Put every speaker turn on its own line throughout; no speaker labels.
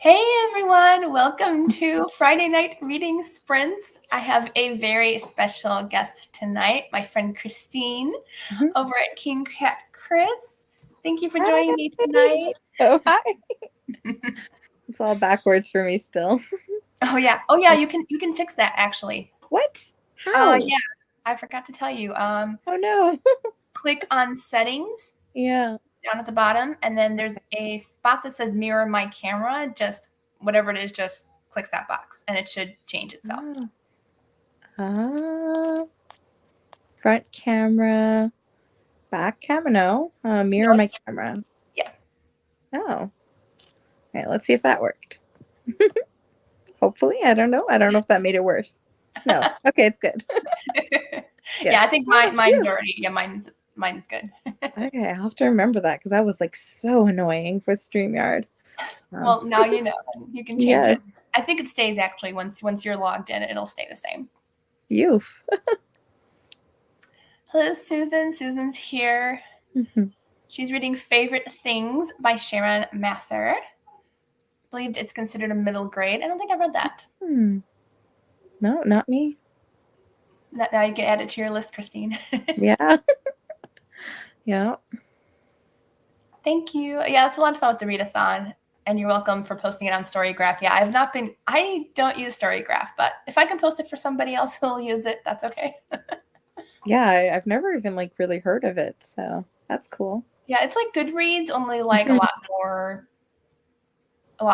Hey everyone, welcome to Friday Night Reading Sprints. I have a very special guest tonight, my friend Christine
Mhm.
over at King Cat Chris. Thank you for joining me
Hi.
tonight.
Oh, hi. It's all backwards for me still.
Oh yeah, you can fix that actually.
What? How?
Yeah, I forgot to tell you.
Oh no.
Click on settings
Yeah.
down at the bottom, and then there's a spot that says mirror my camera. Just whatever it is, just click that box and it should change itself.
Ah. Ah. Front camera. Back camera. No. Mirror
No,
my camera.
yeah.
Oh. All right. Let's see if that worked. Hopefully. I don't know. I don't know if that made it worse. No. Okay. It's good. Good.
Yeah, I think
Oh,
mine's
phew.
already. Yeah, mine's good.
Okay. I'll have to remember that because that was like so annoying for StreamYard. Um,
Well, now you know. You can change it.
yes.
I think it stays actually once you're logged in. It'll stay the same.
Youth.
Hello, Susan. Susan's here. She's reading Favorite Things by Sharon Mather. I believe it's considered a middle grade. I don't think I read that.
No, not me.
Now you can add it to your list, Christine.
Yeah. Yeah.
Thank you. Yeah, it's a lot of fun with the readathon. And you're welcome for posting it on Storygraph. Yeah, I don't use Storygraph, but if I can post it for somebody else who'll use it, that's okay.
Yeah, I've never even like really heard of it, so that's cool.
Yeah, it's like Goodreads, only like a lot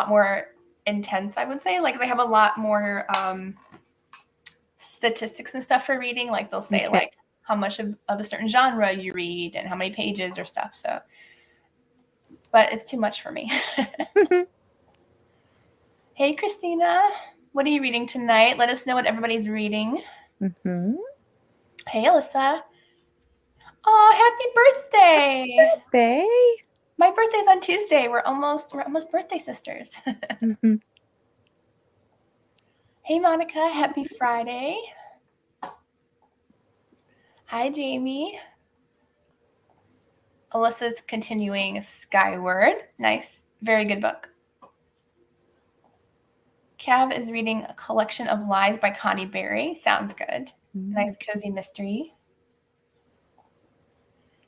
more intense, I would say. Like they have a lot more statistics and stuff for reading. Like they'll say
Okay.
like how much of a certain genre you read and how many pages or stuff. So, but it's too much for me. Hey, Christina, what are you reading tonight? Let us know what everybody's reading. Hey, Alyssa. Oh, happy birthday!
Birthday.
My birthday's on Tuesday. We're almost birthday sisters. Hey, Monica. Happy Friday. Hi, Jamie. Alyssa's continuing Skyward. Nice. Very good book. Cav is reading A Collection of Lies by Connie Berry. Sounds good. Nice, cozy mystery.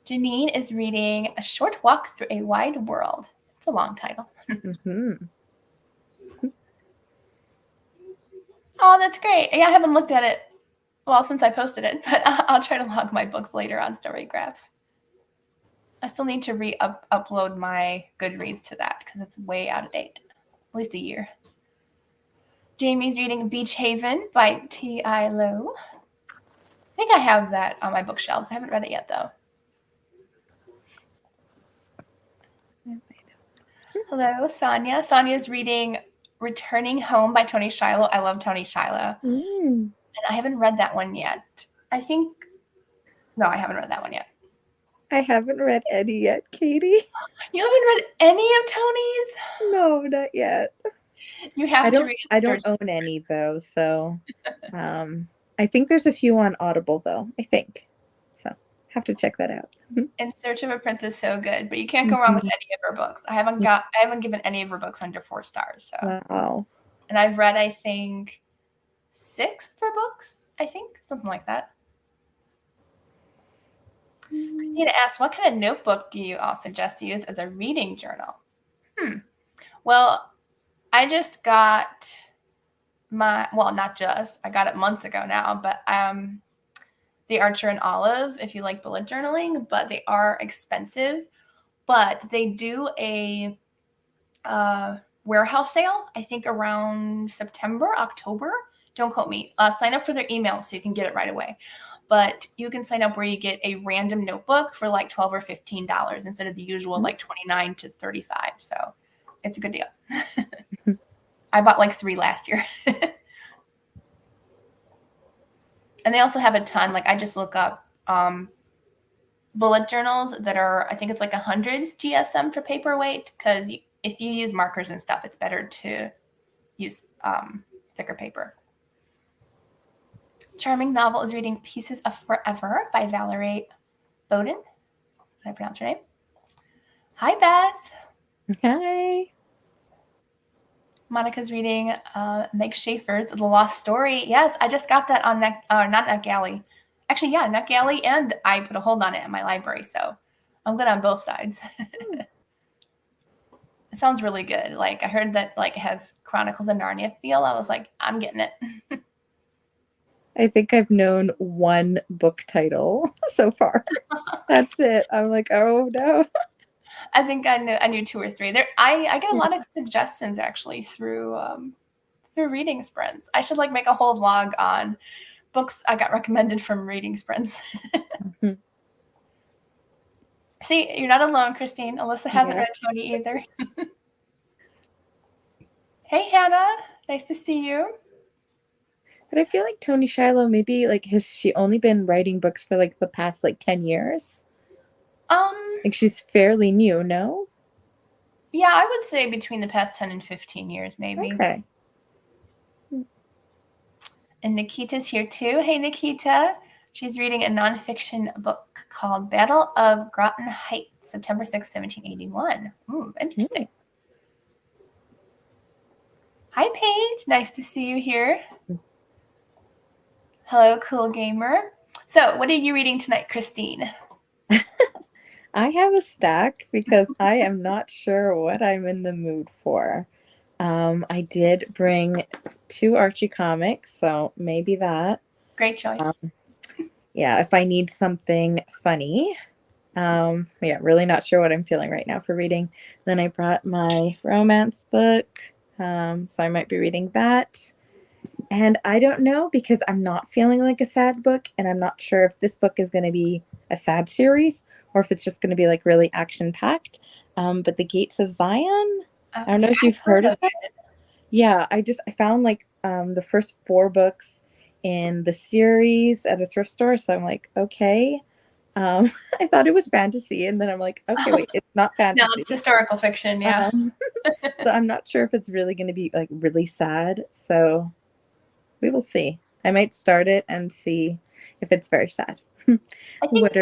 Janine is reading A Short Walk Through a Wide World. It's a long title. Oh, that's great. Yeah, I haven't looked at it, well, since I posted it, but I'll try to log my books later on Storygraph. I still need to upload my Goodreads to that because it's way out of date. At least a year. Jamie's reading Beach Haven by T.I. Lowe. I think I have that on my bookshelves. I haven't read it yet, though. Hello, Sonia. Sonia's reading Returning Home by Tony Shiloh. I love Tony Shiloh. And I haven't read that one yet. No, I haven't read that one yet.
I haven't read any yet, Katie.
You haven't read any of Tony's?
No, not yet.
You have to read it.
I don't own any though, so I think there's a few on Audible though, I think. So have to check that out.
In Search of a Prince is so good, but you can't go wrong with any of her books. I haven't given any of her books under 4 stars. So
Wow.
And I've read, I think, 6 of her books. I think something like that. Christina asks, what kind of notebook do you all suggest to use as a reading journal? Well, I just got not just, I got it months ago now, but the Archer and Olive, if you like bullet journaling, but they are expensive. But they do a warehouse sale, I think around September, October. Don't quote me. Sign up for their email so you can get it right away. But you can sign up where you get a random notebook for like $12 or $15 instead of the usual like $29 to $35. So it's a good deal. I bought like 3 last year. And they also have a ton. Like I just look up bullet journals that are, I think it's like 100 GSM for paperweight, because if you use markers and stuff, it's better to use thicker paper. Charming Novel is reading Pieces of Forever by Valerie Bowden. Did I pronounce her name? Hi, Beth.
Hi.
Monica's reading Meg Schaefer's The Lost Story. Yes, I just got that on not NetGalley. Actually, yeah, NetGalley, and I put a hold on it in my library, so I'm good on both sides. It sounds really good. Like I heard that like it has Chronicles of Narnia feel. I was like, I'm getting it.
I think I've known one book title so far. That's it. I'm like, oh no.
I think I knew two or three. There, I get a lot of suggestions actually through reading sprints. I should like make a whole vlog on books I got recommended from reading sprints.
Mhm.
See, you're not alone, Christine. Alyssa hasn't
Yeah.
read Tony either. Hey, Hannah. Nice to see you.
But I feel like Toni Shiloh, maybe like has she only been writing books for like the past like 10 years? Like she's fairly new, no?
Yeah, I would say between the past 10 and 15 years, maybe.
Okay.
And Nikita's here too. Hey, Nikita. She's reading a nonfiction book called Battle of Groton Heights, September 6, 1781. Interesting. Hi, Paige. Nice to see you here. Hello, Cool Gamer. So, what are you reading tonight, Christine?
I have a stack because I am not sure what I'm in the mood for. I did bring 2 Archie comics, so maybe that.
Great choice.
Yeah, if I need something funny. Yeah, really not sure what I'm feeling right now for reading. Then I brought my romance book, so I might be reading that. And I don't know because I'm not feeling like a sad book, and I'm not sure if this book is going to be a sad series or if it's just going to be like really action packed. But The Gates of Zion, I don't know if you've heard of it. Yeah, I found like the first 4 books in the series at a thrift store, so I'm like, okay. I thought it was fantasy, and then I'm like, okay, wait, it's not fantasy.
No, it's historical fiction, yeah.
So I'm not sure if it's really going to be like really sad. So we will see. I might start it and see if it's very sad.
I think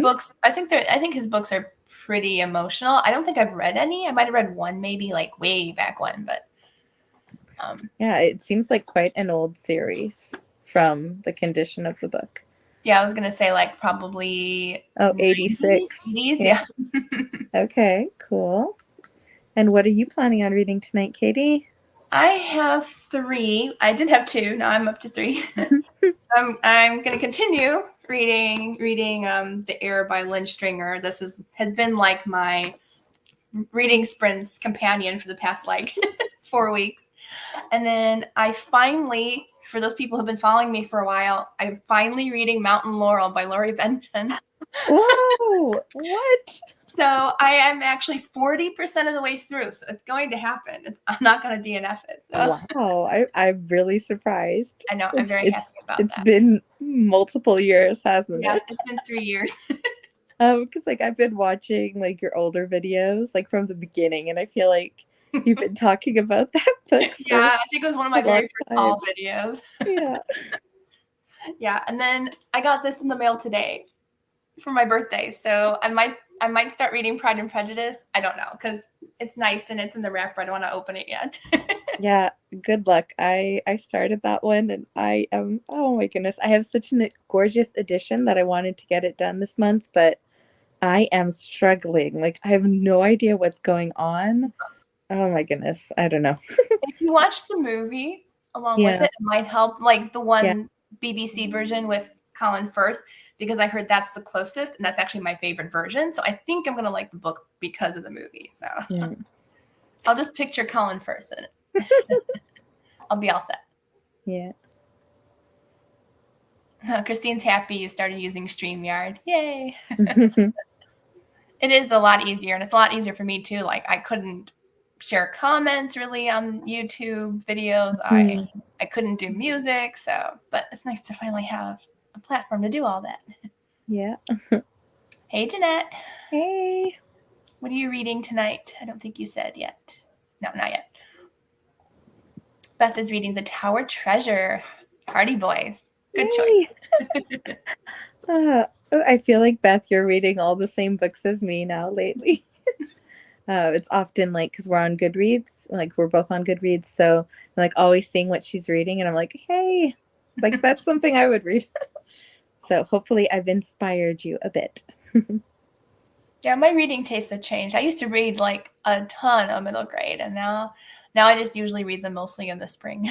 books. I think his books are pretty emotional. I don't think I've read any. I might have read one, maybe like way back when, but
yeah, it seems like quite an old series from the condition of the book.
Yeah, I was gonna say like probably
86.
80s, yeah.
Okay, cool. And what are you planning on reading tonight, Katie?
I have 3. I did have 2. Now I'm up to 3. So I'm going to continue reading The Air by Lynn Stringer. This has been like my reading sprints companion for the past like 4 weeks. And then I finally, for those people who've been following me for a while, I'm finally reading Mountain Laurel by Laurie Benton.
Whoa! What?
So I am actually 40% of the way through. So it's going to happen. I'm not going to DNF it. So.
Wow. I'm really surprised.
I know. I'm very happy about
It's been multiple years, hasn't it?
Yeah, it's been 3 years.
Because like I've been watching like your older videos like from the beginning, and I feel like you've been talking about that book.
Yeah, I think it was one of my very first haul videos.
Yeah.
Yeah, and then I got this in the mail today for my birthday, so I might start reading Pride and Prejudice. I don't know because it's nice and it's in the wrapper. I don't want to open it yet.
Yeah, good luck. I started that one, and I am, oh my goodness, I have such a gorgeous edition that I wanted to get it done this month, but I am struggling. Like I have no idea what's going on. Oh my goodness, I don't know.
If you watch the movie along with it might help. Like the one BBC version with Colin Firth, because I heard that's the closest, and that's actually my favorite version. So I think I'm gonna like the book because of the movie. So I'll just picture Colin Firth in it. I'll be all set.
Yeah.
Christine's happy you started using StreamYard. Yay. It is a lot easier, and it's a lot easier for me too. Like I couldn't share comments really on YouTube videos. I couldn't do music, but it's nice to finally have a platform to do all that.
Yeah.
Hey, Jeanette.
Hey.
What are you reading tonight? I don't think you said yet. No, not yet. Beth is reading The Tower Treasure. Hardy Boys. Good choice.
I feel like, Beth, you're reading all the same books as me now lately. It's often like because we're on Goodreads, like we're both on Goodreads, so I'm like always seeing what she's reading, and I'm like, hey, like that's something I would read. So hopefully I've inspired you a bit.
Yeah, my reading tastes have changed. I used to read like a ton of middle grade, and now I just usually read them mostly in the spring.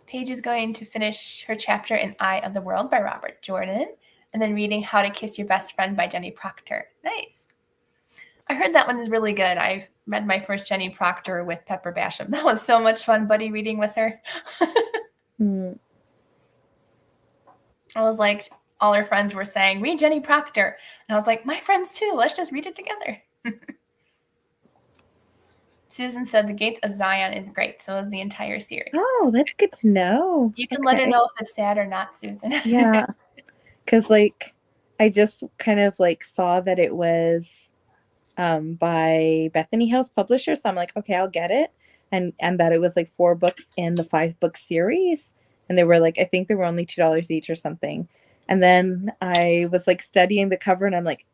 Paige is going to finish her chapter in Eye of the World by Robert Jordan, and then reading How to Kiss Your Best Friend by Jenny Proctor. Nice. I heard that one is really good. I've read my first Jenny Proctor with Pepper Basham. That was so much fun, buddy reading with her.
Mm.
I was like, all her friends were saying, read Jenny Proctor. And I was like, my friends too. Let's just read it together. Susan said The Gates of Zion is great. So is the entire series.
Oh, that's good to know.
You can let her
Okay.
know if it's sad or not, Susan.
Yeah, because like I just kind of like saw that it was by Bethany House Publisher, so I'm like, okay, I'll get it, and that it was like 4 books in the 5-book series, and they were like, I think they were only $2 each or something, and then I was like studying the cover, and I'm like,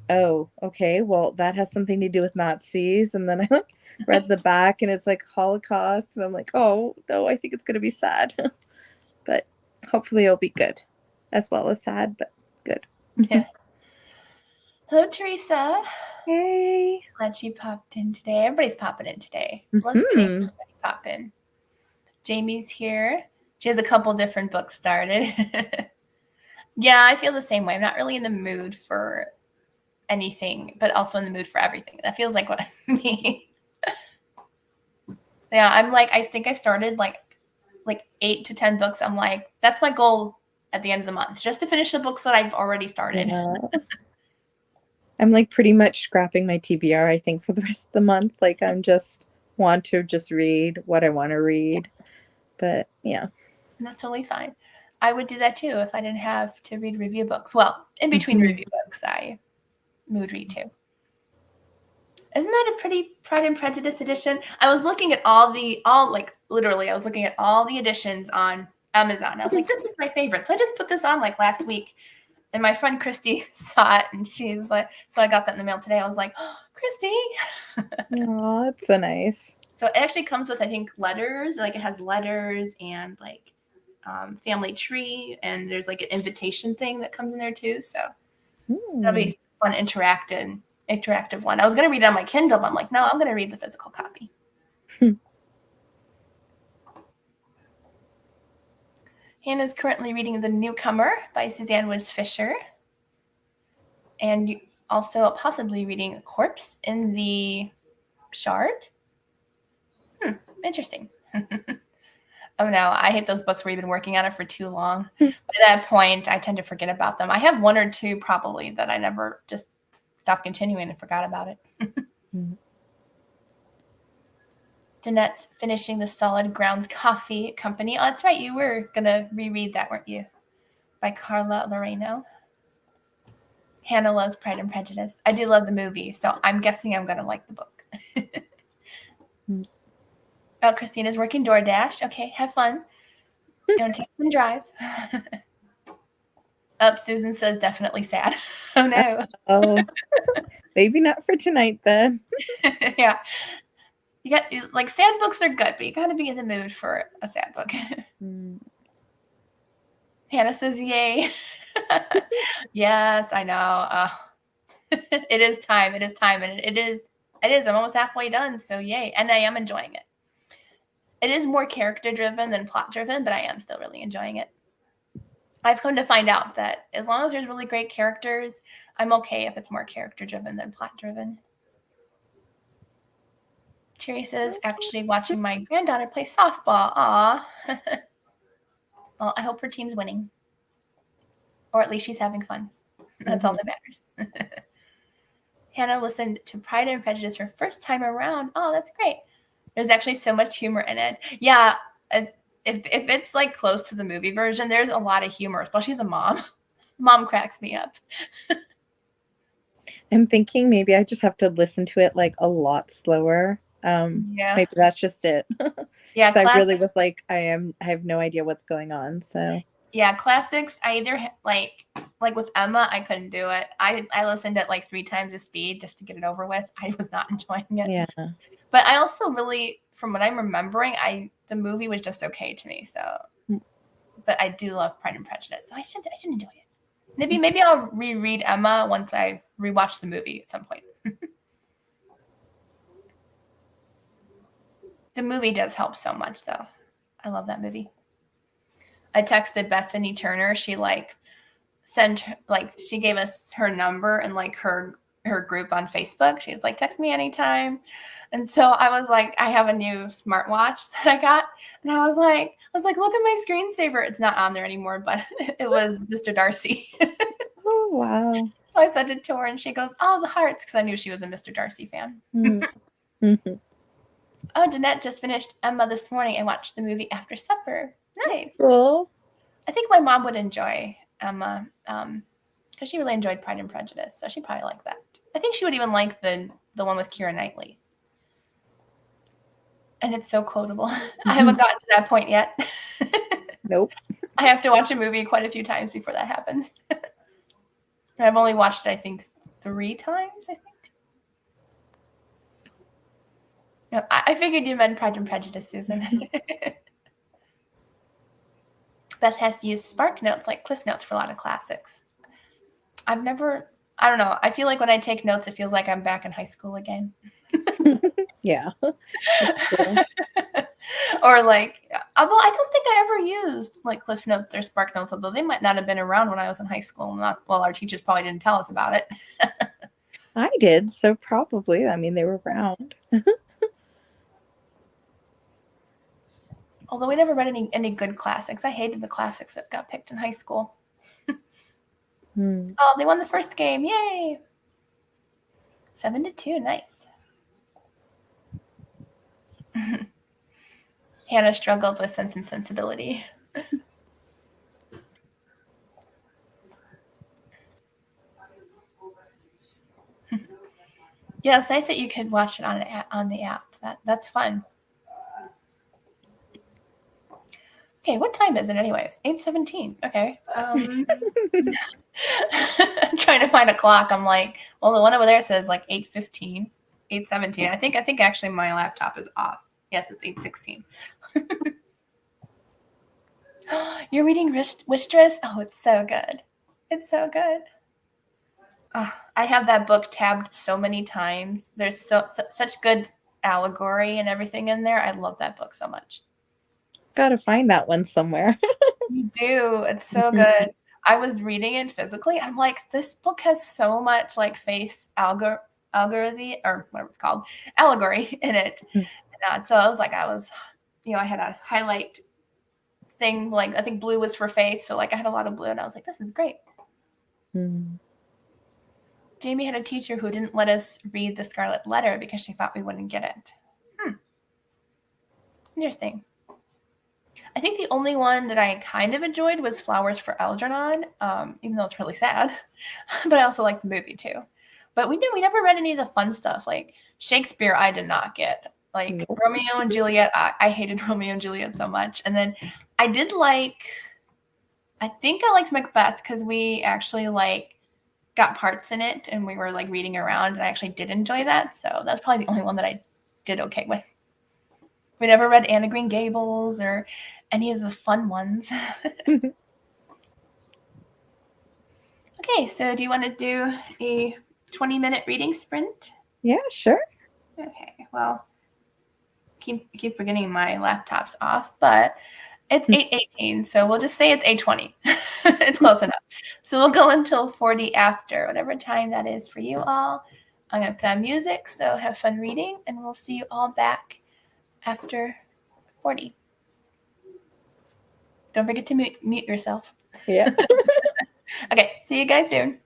oh, okay, well that has something to do with Nazis, and then I like read the back, and it's like Holocaust, and I'm like, oh no, I think it's gonna be sad, but hopefully it'll be good, as well as sad, but good.
Yeah. Hello, Teresa.
Hey.
Glad she popped in today. Everybody's popping in today. Love seeing everybody pop in. Jamie's here. She has a couple different books started. Yeah, I feel the same way. I'm not really in the mood for anything, but also in the mood for everything. That feels like what I mean. Yeah, I'm like, I think I started like 8 to 10 books. I'm like, that's my goal at the end of the month, just to finish the books that I've already started.
Yeah. I'm like pretty much scrapping my TBR, I think, for the rest of the month. Like I'm just want to just read what I want to read. But yeah.
And that's totally fine. I would do that too if I didn't have to read review books. Well, in between review books, I mood read too. Isn't that a pretty Pride and Prejudice edition? I was looking at literally, I was looking at all the editions on Amazon. I was like, this is my favorite. So I just put this on like last week. And my friend Christy saw it, and she's like, so I got that in the mail today. I was like, oh, Christy.
Oh, that's so nice.
So it actually comes with, I think, letters. Like it has letters and like family tree, and there's like an invitation thing that comes in there too. So that'll be fun, interactive one. I was going to read it on my Kindle, but I'm like, no, I'm going to read the physical copy. Hannah's currently reading The Newcomer by Suzanne Woods Fisher. And also possibly reading Corpse in the Shard. Interesting. Oh no, I hate those books where you've been working on it for too long. By that point, I tend to forget about them. I have 1 or 2 probably that I never just stopped continuing and forgot about it. Danette's finishing The Solid Grounds Coffee Company. Oh, that's right. You were going to reread that, weren't you? By Carla Loreno. Hannah loves Pride and Prejudice. I do love the movie, so I'm guessing I'm going to like the book. Oh, Christina's working DoorDash. Okay, have fun. Don't take some drive. Susan says definitely sad. Oh, no.
Oh, maybe not for tonight then.
Yeah. You got, like, sad books are good, but you got to be in the mood for a sad book. Hannah says, yay. Yes, I know. It is time. It is time. And it is. I'm almost halfway done. So yay. And I am enjoying it. It is more character driven than plot driven, but I am still really enjoying it. I've come to find out that as long as there's really great characters, I'm okay if it's more character driven than plot driven. Teresa's actually watching my granddaughter play softball. Aw. Well, I hope her team's winning. Or at least she's having fun. That's all that matters. Hannah listened to Pride and Prejudice her first time around. Oh, that's great. There's actually so much humor in it. Yeah, if it's like close to the movie version, there's a lot of humor, especially the mom. Mom cracks me up.
I'm thinking maybe I just have to listen to it like a lot slower.
Yeah.
Maybe that's just it.
Yeah,
I really was like, I have no idea what's going on. So
Yeah, classics. I either like with Emma, I couldn't do it. I listened at like 3 times the speed just to get it over with. I was not enjoying it.
Yeah.
But I also really, from what I'm remembering, the movie was just okay to me. So, but I do love Pride and Prejudice, so I should enjoy it. Maybe I'll reread Emma once I rewatch the movie at some point. The movie does help so much, though. I love that movie. I texted Bethany Turner. She she gave us her number and like her group on Facebook. She was like, text me anytime. And so I was like, I have a new smartwatch that I got. And I was like, look at my screensaver. It's not on there anymore, but it was Mr. Darcy.
Oh, wow.
So I sent it to her and she goes, oh, the hearts. Because I knew she was a Mr. Darcy fan.
Mm-hmm.
Oh, Danette just finished Emma this morning and watched the movie after supper. Nice.
Cool.
I think my mom would enjoy Emma because she really enjoyed Pride and Prejudice. So she'd probably like that. I think she would even like the one with Keira Knightley. And it's so quotable. I haven't gotten to that point yet.
Nope.
I have to watch a movie quite a few times before that happens. I've only watched it, I think, 3 times, I think. I figured you meant Pride and Prejudice, Susan. Beth has to use Spark Notes, like Cliff Notes, for a lot of classics. I don't know. I feel like when I take notes, it feels like I'm back in high school again.
Yeah.
Or like, although I don't think I ever used like Cliff Notes or Spark Notes, although they might not have been around when I was in high school. Our teachers probably didn't tell us about it.
I did, so probably. I mean, they were around.
Although we never read any good classics. I hated the classics that got picked in high school. Oh, they won the first game. Yay. 7-2. Nice. Hannah struggled with Sense and Sensibility. Yeah, it's nice that you could watch it on the app. That's fun. Okay, what time is it anyways? 8:17. Okay. I'm trying to find a clock. I'm like, well, the one over there says like 8:15, 8:17. I think actually my laptop is off. Yes, it's 8:16. You're reading Wistress? Oh, it's so good. It's so good. I have that book tabbed so many times. There's such good allegory and everything in there. I love that book so much.
Gotta find that one somewhere.
You do. It's so good. I was reading it physically. I'm like, this book has so much like faith algorithm or whatever it's called, allegory in it. And so I was, I had a highlight thing. Like I think blue was for faith. So like I had a lot of blue and I was like, this is great. Jamie had a teacher who didn't let us read The Scarlet Letter because she thought we wouldn't get it. Interesting. I think the only one that I kind of enjoyed was Flowers for Algernon, even though it's really sad. But I also liked the movie too. But we never read any of the fun stuff. Like Shakespeare, I did not get. Like Romeo and Juliet, I hated Romeo and Juliet so much. And then I think I liked Macbeth because we actually got parts in it and we were like reading around and I actually did enjoy that. So that's probably the only one that I did okay with. We never read Anne of Green Gables or any of the fun ones. Okay, so do you want to do a 20-minute reading sprint?
Yeah, sure.
Okay, well, keep forgetting my laptop's off, but it's 8:18, so we'll just say it's 8:20. It's close enough. So we'll go until 40 after, whatever time that is for you all. I'm going to put on music, so have fun reading, and we'll see you all back after 40. Don't forget to mute yourself.
Yeah.
Okay, see you guys soon.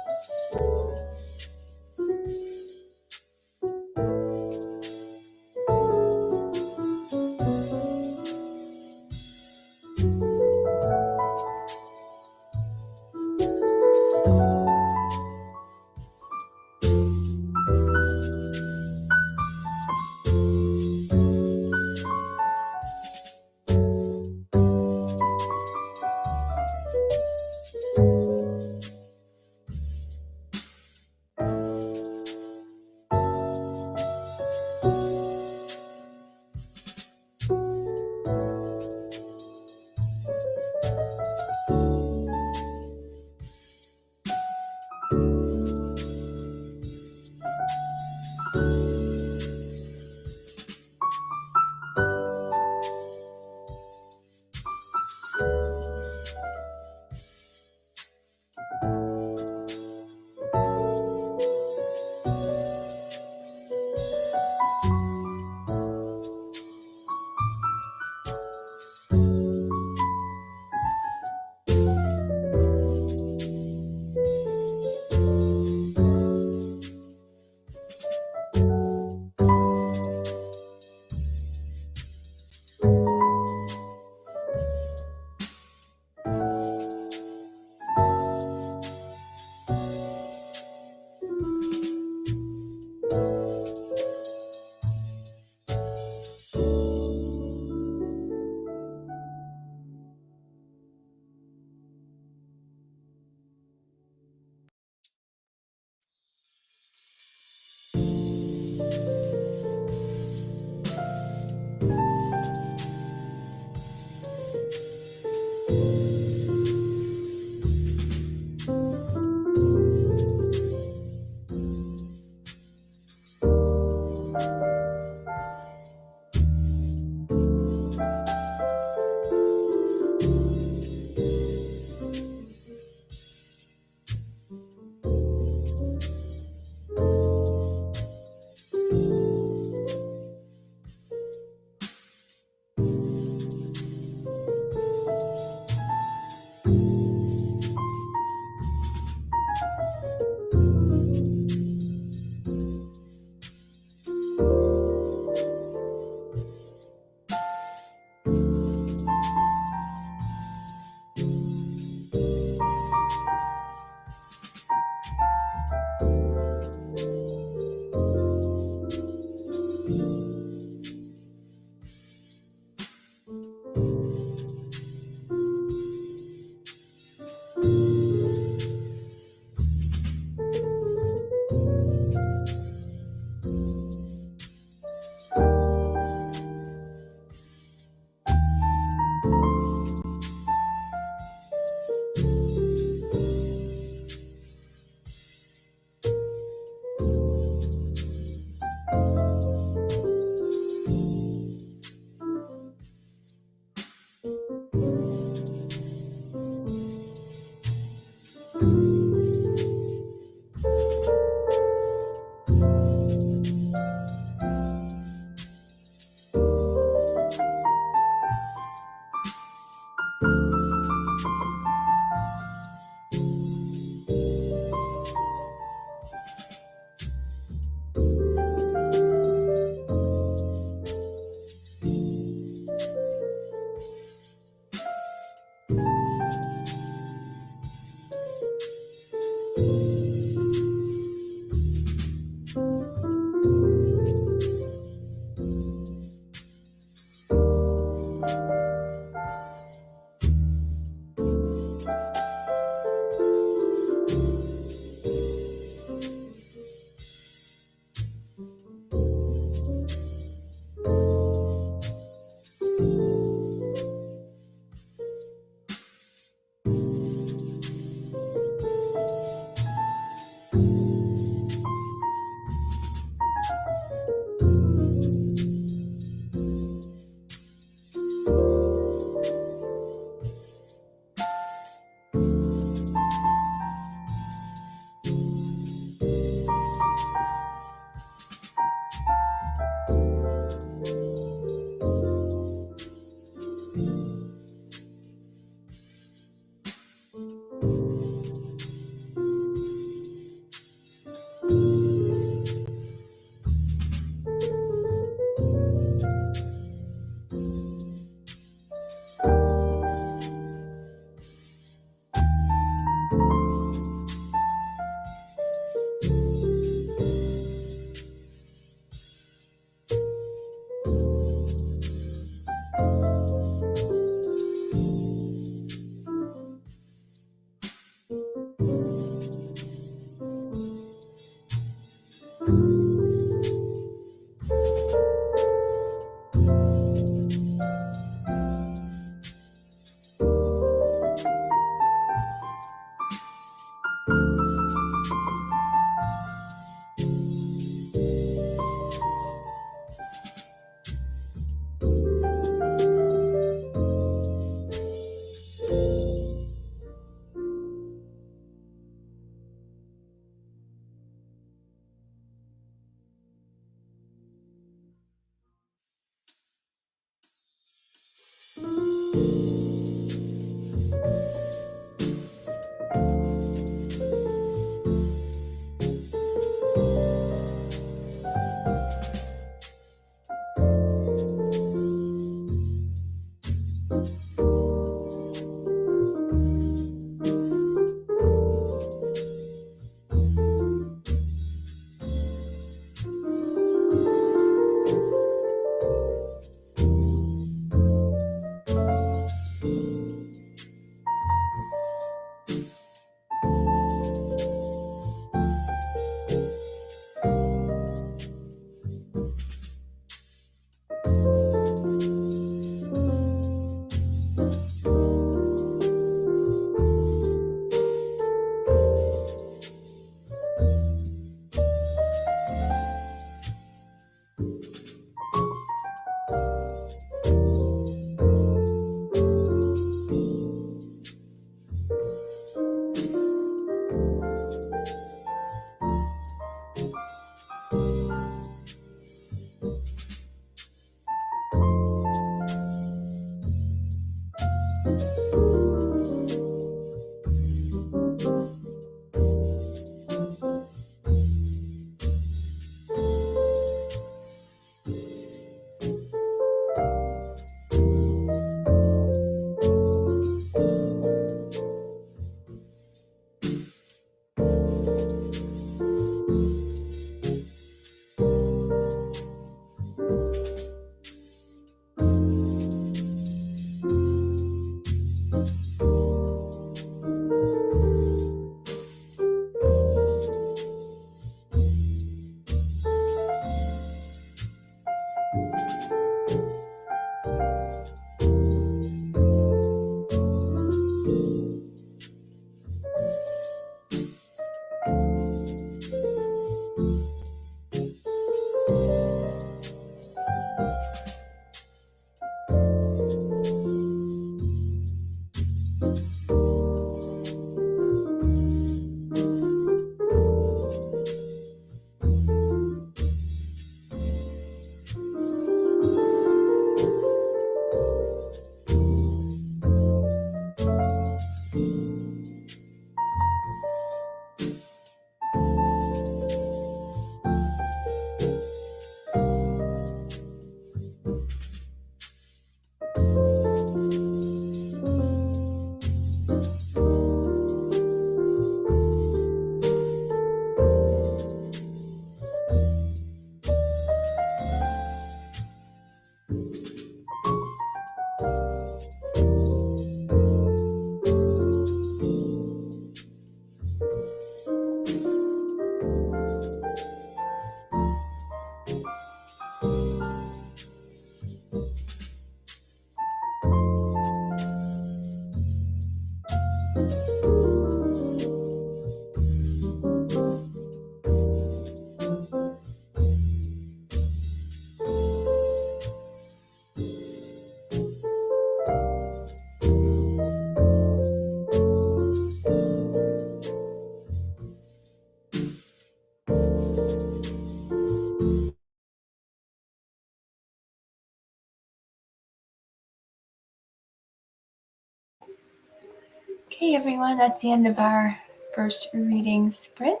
Okay, everyone, that's the end of our first reading sprint.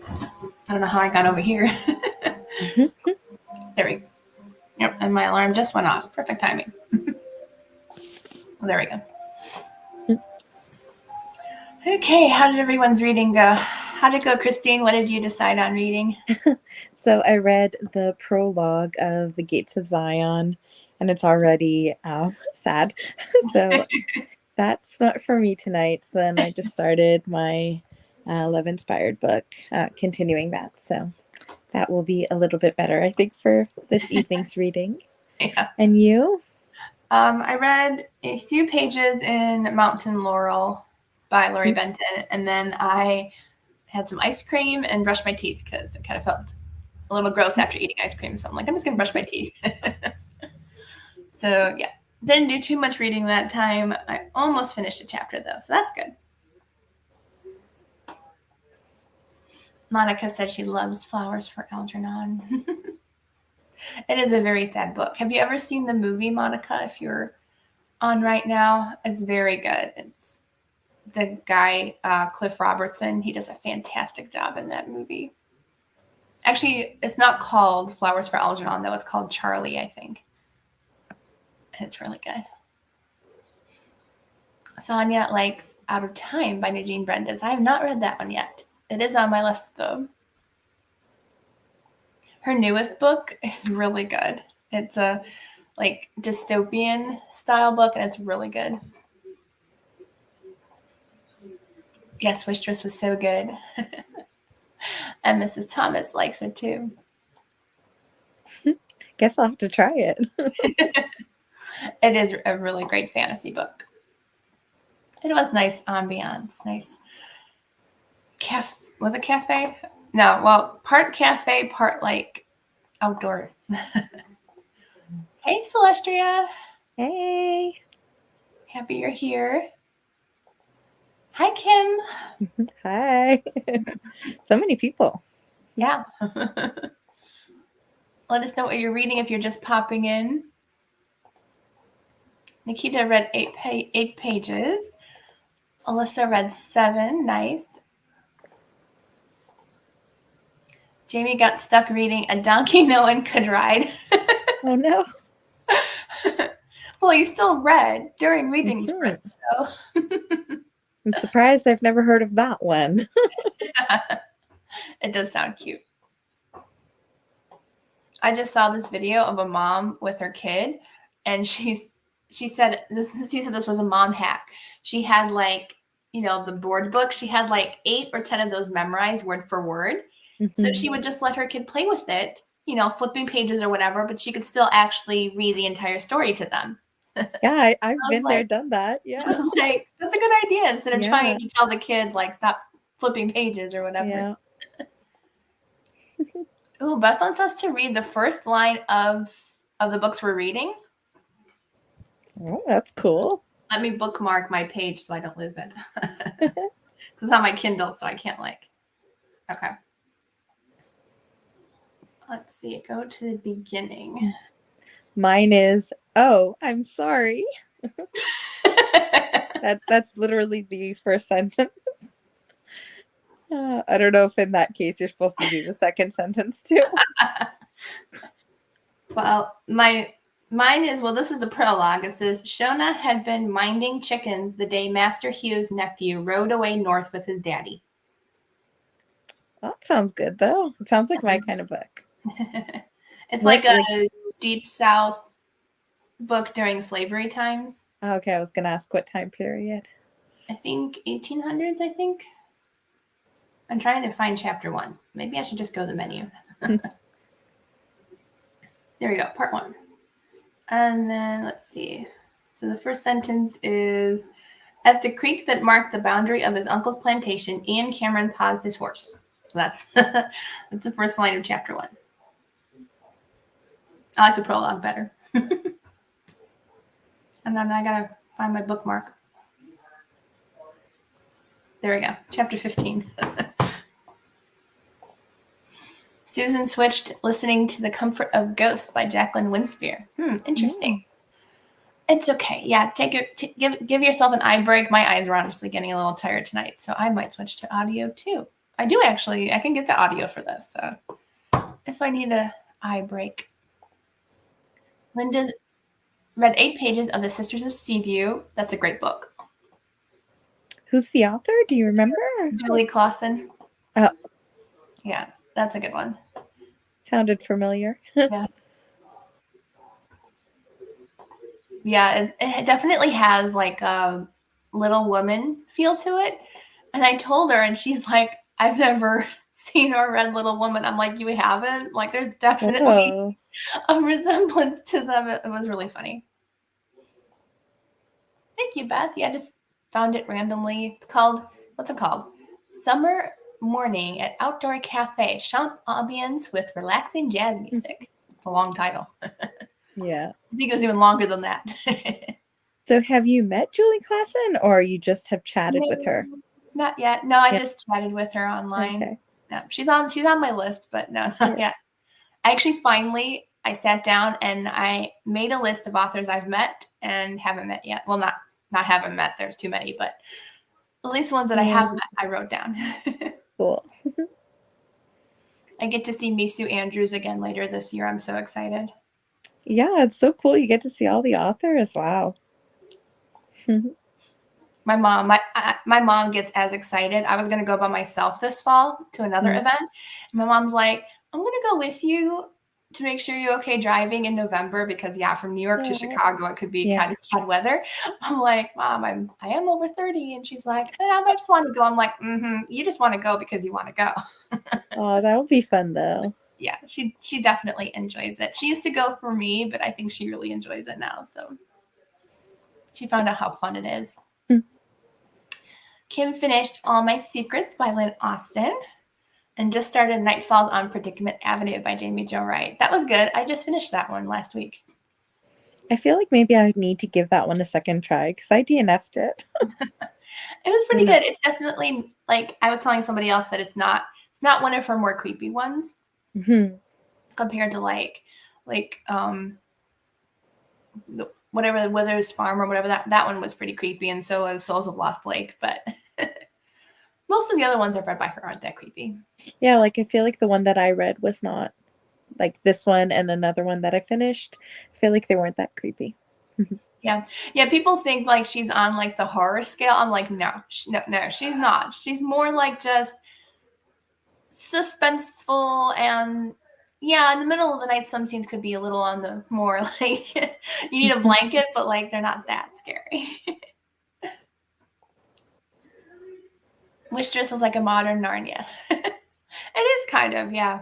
I don't know how I got over here. There we go. Yep, and my alarm just went off. Perfect timing. There we go. Okay, how did everyone's reading go? How did it go, Christine? What did you decide on reading?
So I read the prologue of The Gates of Zion, and it's already sad. So that's not for me tonight. So then I just started my Love Inspired book, continuing that. So that will be a little bit better, I think, for this evening's reading.
Yeah.
And you?
I read a few pages in Mountain Laurel by Laurie Benton, and then I had some ice cream and brushed my teeth because it kind of felt a little gross after eating ice cream. So I'm like, I'm just going to brush my teeth. So yeah, didn't do too much reading that time. I almost finished a chapter though, so that's good. Monica said she loves Flowers for Algernon. It is a very sad book. Have you ever seen the movie, Monica? If you're on right now, it's very good. It's the guy, Cliff Robertson. He does a fantastic job in that movie. Actually, it's not called Flowers for Algernon, though. It's called Charlie, I think. It's really good. Sonia likes Out of Time by Nadine Brendes. I have not read that one yet. It is on my list, though. Her newest book is really good. It's a like dystopian style book, and it's really good. Yes, Wistress was so good. And Mrs. Thomas likes it too.
Guess I'll have to try it.
It is a really great fantasy book. It was nice ambiance, nice was it cafe? No, well, part cafe, part like outdoor. Hey, Celestria.
Hey.
Happy you're here. Hi, Kim.
Hi. So many people.
Yeah. Let us know what you're reading if you're just popping in. Nikita read 8 pages. Alyssa read 7. Nice. Jamie got stuck reading A Donkey No One Could Ride.
Oh, no.
Well, you still read during reading sprints, so.
I'm surprised I've never heard of that one.
It does sound cute. I just saw this video of a mom with her kid, and she said this was a mom hack. She had the board book. She had 8 or 10 of those memorized word for word. So she would just let her kid play with it, flipping pages or whatever, but she could still actually read the entire story to them.
Yeah, I've been there, done that. Yeah.
I was like, that's a good idea instead of trying to tell the kid, stop flipping pages or whatever.
Yeah.
Ooh, Beth wants us to read the first line of the books we're reading.
Oh, that's cool.
Let me bookmark my page so I don't lose it. It's on my Kindle, so I can't Okay. Let's see. Go to the beginning.
Mine is, oh, I'm sorry. That's literally the first sentence. I don't know if in that case you're supposed to do the second sentence too.
Well, mine is, this is the prologue. It says, Shona had been minding chickens the day Master Hugh's nephew rode away north with his daddy.
That sounds good, though. It sounds like my kind of book.
It's like a Deep South book during slavery times.
Okay, I was going to ask what time period.
I think 1800s, I think. I'm trying to find chapter 1. Maybe I should just go to the menu. There we go, part 1. And then let's see. So the first sentence is, At the creek that marked the boundary of his uncle's plantation, Ian Cameron paused his horse. So that's that's the first line of chapter 1. I like the prologue better. And then I gotta find my bookmark. There we go. Chapter 15. Susan switched, listening to The Comfort of Ghosts by Jacqueline Winspear. Interesting. It's okay. Yeah, give yourself an eye break. My eyes are honestly getting a little tired tonight, so I might switch to audio too. I do actually. I can get the audio for this, so if I need a eye break. Linda's read 8 pages of The Sisters of Seaview. That's a great book.
Who's the author? Do you remember?
Julie Clausen.
Oh.
Yeah, that's a good one.
Sounded familiar.
Yeah, it definitely has like a Little Woman feel to it. And I told her, and she's like, I've never seen or read Little Woman. I'm like, you haven't? Like, there's definitely a resemblance to them. It was really funny. Thank you, Beth. Yeah, I just found it randomly. It's called, what's it called? Summer Morning at Outdoor Cafe. Champ ambience with relaxing jazz music. It's a long title.
Yeah.
I think it was even longer than that.
So have you met Julie Clausen, or you just have chatted with her?
Not yet. No, I just chatted with her online.
Okay.
No, she's on my list, but no, not yet. I actually I sat down and I made a list of authors I've met and haven't met yet. Well, not haven't met. There's too many, but at least the ones that I have met, I wrote down.
Cool.
I get to see Misu Andrews again later this year. I'm so excited.
Yeah, it's so cool. You get to see all the authors. Wow.
My mom gets as excited. I was going to go by myself this fall to another event. And my mom's like, I'm going to go with you to make sure you're okay driving in November because, from New York to Chicago, it could be kind of bad weather. I'm like, Mom, I am over 30. And she's like, I just want to go. I'm like, you just want to go because you want to go.
Oh, that would be fun, though.
Yeah, she definitely enjoys it. She used to go for me, but I think she really enjoys it now. So she found out how fun it is. Kim finished All My Secrets by Lynn Austin and just started Night Falls on Predicament Avenue by Jamie Jo Wright. That was good. I just finished that one last week.
I feel like maybe I need to give that one a second try because I DNF'd it.
It was pretty good. It's definitely, like, I was telling somebody else that it's not one of her more creepy ones compared to like whatever the Withers Farm or whatever, that one was pretty creepy, and so was Souls of Lost Lake, but most of the other ones I've read by her aren't that creepy.
Yeah, like I feel like the one that I read was not like this one, and another one that I finished, I feel like they weren't that creepy.
Yeah, people think like she's on like the horror scale. I'm like, no, she's not. She's more like just suspenseful, and in the middle of the night some scenes could be a little on the more like you need a blanket, but like they're not that scary. Mistress was like a modern Narnia. It is kind of, yeah.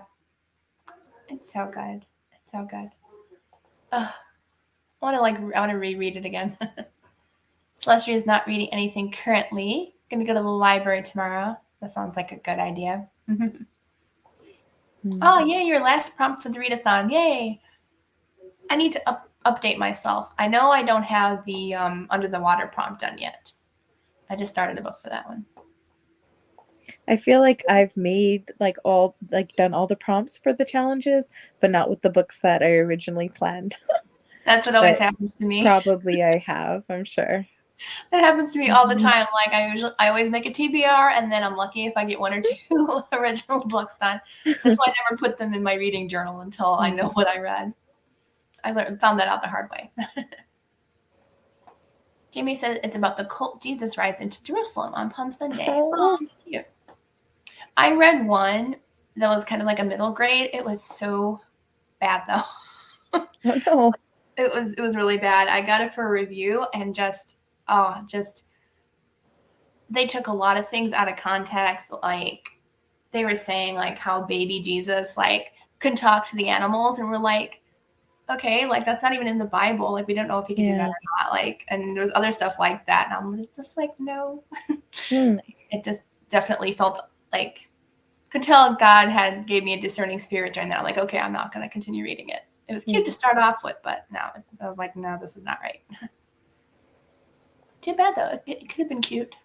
It's so good. I want to reread it again. Celestia is not reading anything currently. Gonna go to the library tomorrow. That sounds like a good idea. Oh, yay, your last prompt for the readathon. Yay. I need to update myself. I know I don't have the Under the Water prompt done yet. I just started a book for that one.
I feel like I've made done all the prompts for the challenges, but not with the books that I originally planned.
That's what always happens to me.
Probably I have, I'm sure.
That happens to me all the time. Like I always make a TBR, and then I'm lucky if I get 1 or 2 original books done. That's why I never put them in my reading journal until I know what I read. I found that out the hard way. Jamie said it's about the cult Jesus rides into Jerusalem on Palm Sunday. Oh, that's cute. I read one that was kind of like a middle grade. It was so bad though.
Oh no.
It was really bad. I got it for a review, and they took a lot of things out of context. Like they were saying like how baby Jesus like can talk to the animals, and we're like, okay, like that's not even in the Bible. Like we don't know if he could do that
Yeah.
or not. Like, and there's other stuff like that. And I'm just like, no.
Hmm.
It just definitely felt like, could tell God had gave me a discerning spirit during that. I'm like, okay, I'm not going to continue reading it. It was cute to start off with, but no, I was like, no, this is not right. Too bad though. It could have been cute.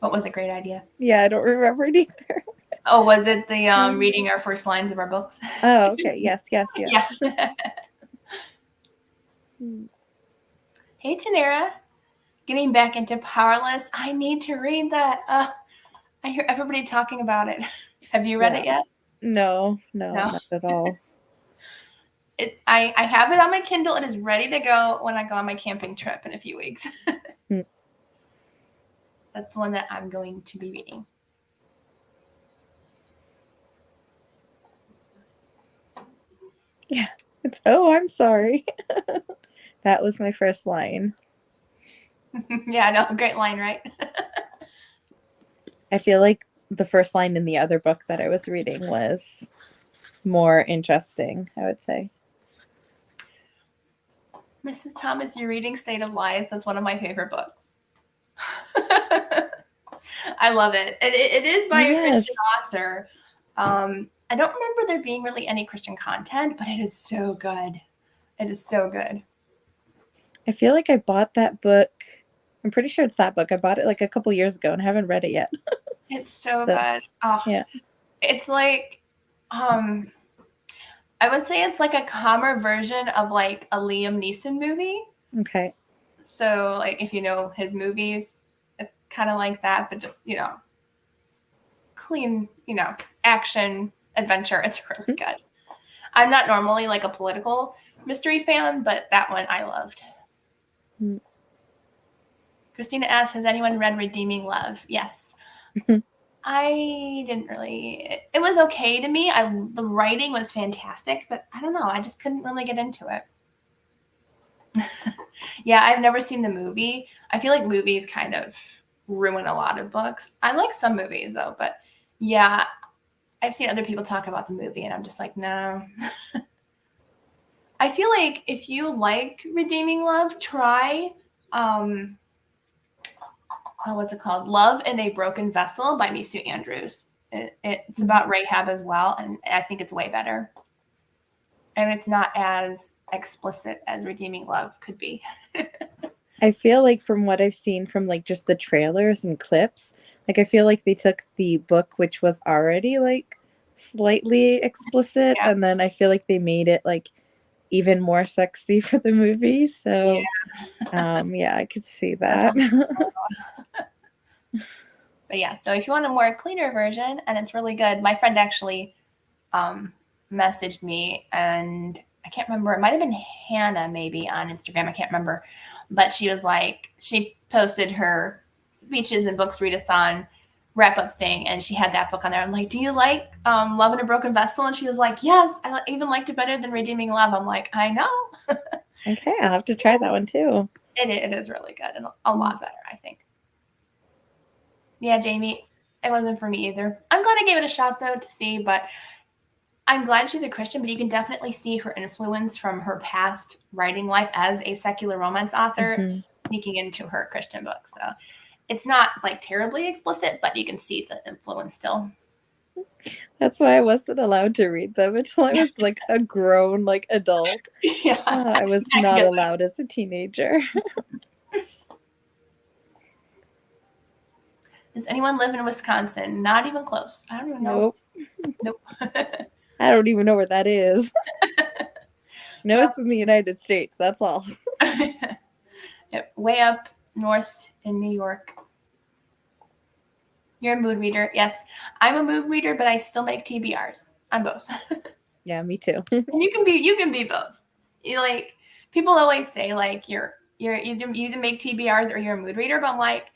What was a great idea?
Yeah, I don't remember it either.
Oh, was it the reading our first lines of our books?
Oh, okay. Yes.
Yeah.
Hmm.
Hey, Tanera. Getting back into Powerless. I need to read that. I hear everybody talking about it. Have you read it yet?
No, not at all.
I have it on my Kindle. It is ready to go when I go on my camping trip in a few weeks. That's the one that I'm going to be reading.
Yeah. It's, oh, I'm sorry. That was my first line.
Yeah, no, great line, right?
I feel like the first line in the other book that I was reading was more interesting, I would say.
Mrs. Thomas, you're reading State of Lies. That's one of my favorite books. I love it. It is by a Christian author. I don't remember there being really any Christian content, but it is so good. It is so good.
I feel like I bought that book. I'm pretty sure it's that book. I bought it like a couple years ago and haven't read it yet.
It's so good. Oh,
yeah.
It's like, I would say it's like a calmer version of like a Liam Neeson movie.
Okay.
So like if you know his movies, it's kind of like that, but just, clean, action adventure. It's really good. I'm not normally like a political mystery fan, but that one I loved. Christina asks, has anyone read Redeeming Love? Yes. I didn't really. It was okay to me. The writing was fantastic, but I don't know. I just couldn't really get into it. Yeah, I've never seen the movie. I feel like movies kind of ruin a lot of books. I like some movies though, but yeah, I've seen other people talk about the movie and I'm just like, no. I feel like if you like Redeeming Love, try what's it called? Love in a Broken Vessel by Misu Andrews. It's about Rahab as well, and I think it's way better. And it's not as explicit as Redeeming Love could be.
I feel like from what I've seen from like just the trailers and clips, like I feel like they took the book, which was already like slightly explicit, and then I feel like they made it like even more sexy for the movie. So yeah, I could see that.
But yeah, so if you want a more cleaner version, and it's really good, my friend actually messaged me, and I can't remember, it might have been Hannah maybe on Instagram, I can't remember, but she was like, she posted her Beaches and Books Readathon wrap-up thing, and she had that book on there. I'm like, do you like Love in a Broken Vessel? And she was like, yes, I even liked it better than Redeeming Love. I'm like, I know.
Okay, I'll have to try that one too.
It is really good and a lot better, I think. Yeah, Jamie, it wasn't for me either. I'm glad I gave it a shot though to see, but I'm glad she's a Christian, but you can definitely see her influence from her past writing life as a secular romance author sneaking into her Christian books. So it's not like terribly explicit, but you can see the influence still.
That's why I wasn't allowed to read them until I was like a grown like adult.
Yeah,
I was not allowed as a teenager.
Does anyone live in Wisconsin? Not even close. I don't even know. Nope.
I don't even know where that is. No, it's in the United States. That's all.
Way up north in New York. You're a mood reader. Yes, I'm a mood reader, but I still make TBRs. I'm both.
Yeah, me too.
And you can be both. You like, people always say like you either make TBRs or you're a mood reader, but I'm like,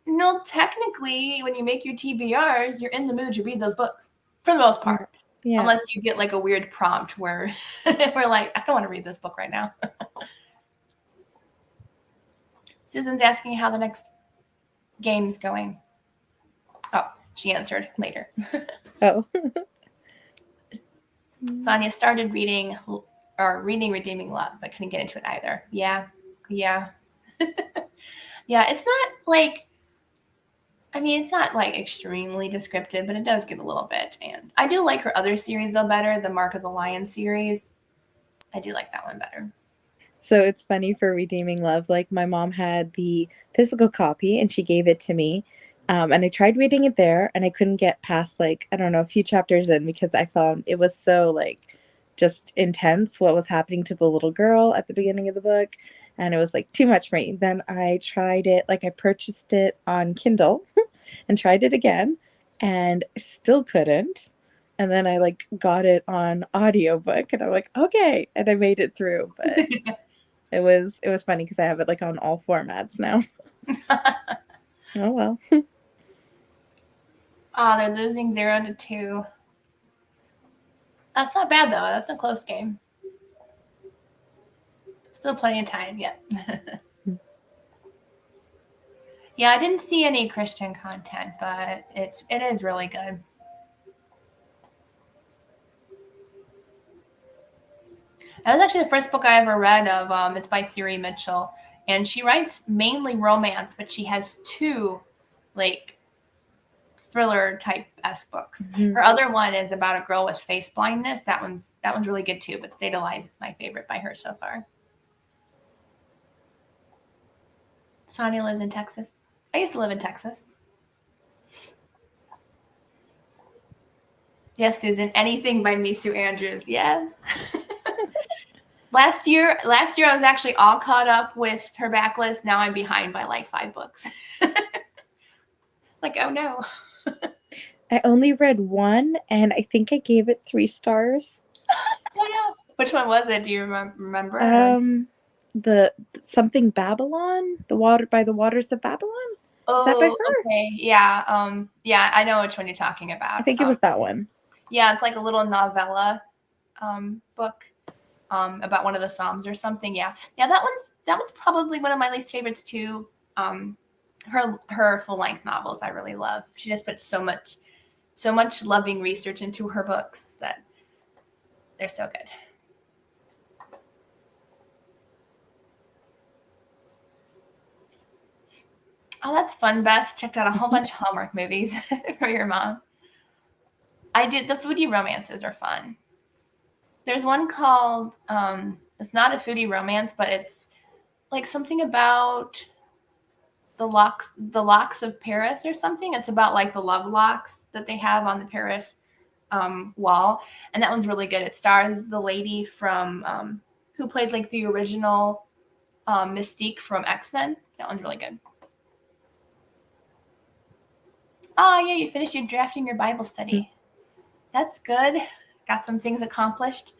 no, technically, when you make your TBRs, you're in the mood to read those books for the most part. Yeah. Unless you get like a weird prompt where we're like, I don't want to read this book right now. Susan's asking how the next game's going. Oh, she answered later.
Oh.
Sonia started reading Redeeming Love, but couldn't get into it either. Yeah. Yeah, it's not like, I mean, it's not like extremely descriptive, but it does get a little bit. And I do like her other series though better, the Mark of the Lion series. I do like that one better.
So it's funny for Redeeming Love. Like my mom had the physical copy and she gave it to me. And I tried reading it there and I couldn't get past like, I don't know, a few chapters in because I found it was so like just intense what was happening to the little girl at the beginning of the book. And it was like too much for me. Then I tried it, like I purchased it on Kindle and tried it again and still couldn't. And then I like got it on audiobook and I'm like, okay. And I made it through. But it was funny because I have it like on all formats now. Oh well.
Oh, they're losing 0-2. That's not bad though. That's a close game. Still plenty of time. Yeah. Yeah, I didn't see any Christian content, but it is really good. That was actually the first book I ever read of. It's by Siri Mitchell, and she writes mainly romance, but she has 2 like thriller type esque books.
Mhm.
Her other one is about a girl with face blindness. That one's really good too. But State of Lies is my favorite by her so far. Sonia lives in Texas. I used to live in Texas. Yes, Susan. Anything by Misu Andrews. Yes. Last year I was actually all caught up with her backlist. Now I'm behind by like 5 books. Like, oh no.
I only read one and I think I gave it 3 stars.
Oh no. Which one was it? Do you remember?
The something Babylon, the water by the waters of Babylon. Is that by her?
Okay. Yeah. Yeah, I know which one you're talking about.
I think it was that one.
Yeah, it's like a little novella book about one of the Psalms or something. Yeah. Yeah, that one's probably one of my least favorites too. Her full-length novels I really love. She just put so much loving research into her books that they're so good. Oh, that's fun, Beth. Checked out a whole bunch of Hallmark movies for your mom. I did. The foodie romances are fun. There's one called, it's not a foodie romance, but it's like something about the locks of Paris or something. It's about like the love locks that they have on the Paris wall. And that one's really good. It stars the lady from, who played like the original Mystique from X-Men. That one's really good. Oh, yeah, you finished drafting your Bible study. That's good. Got some things accomplished.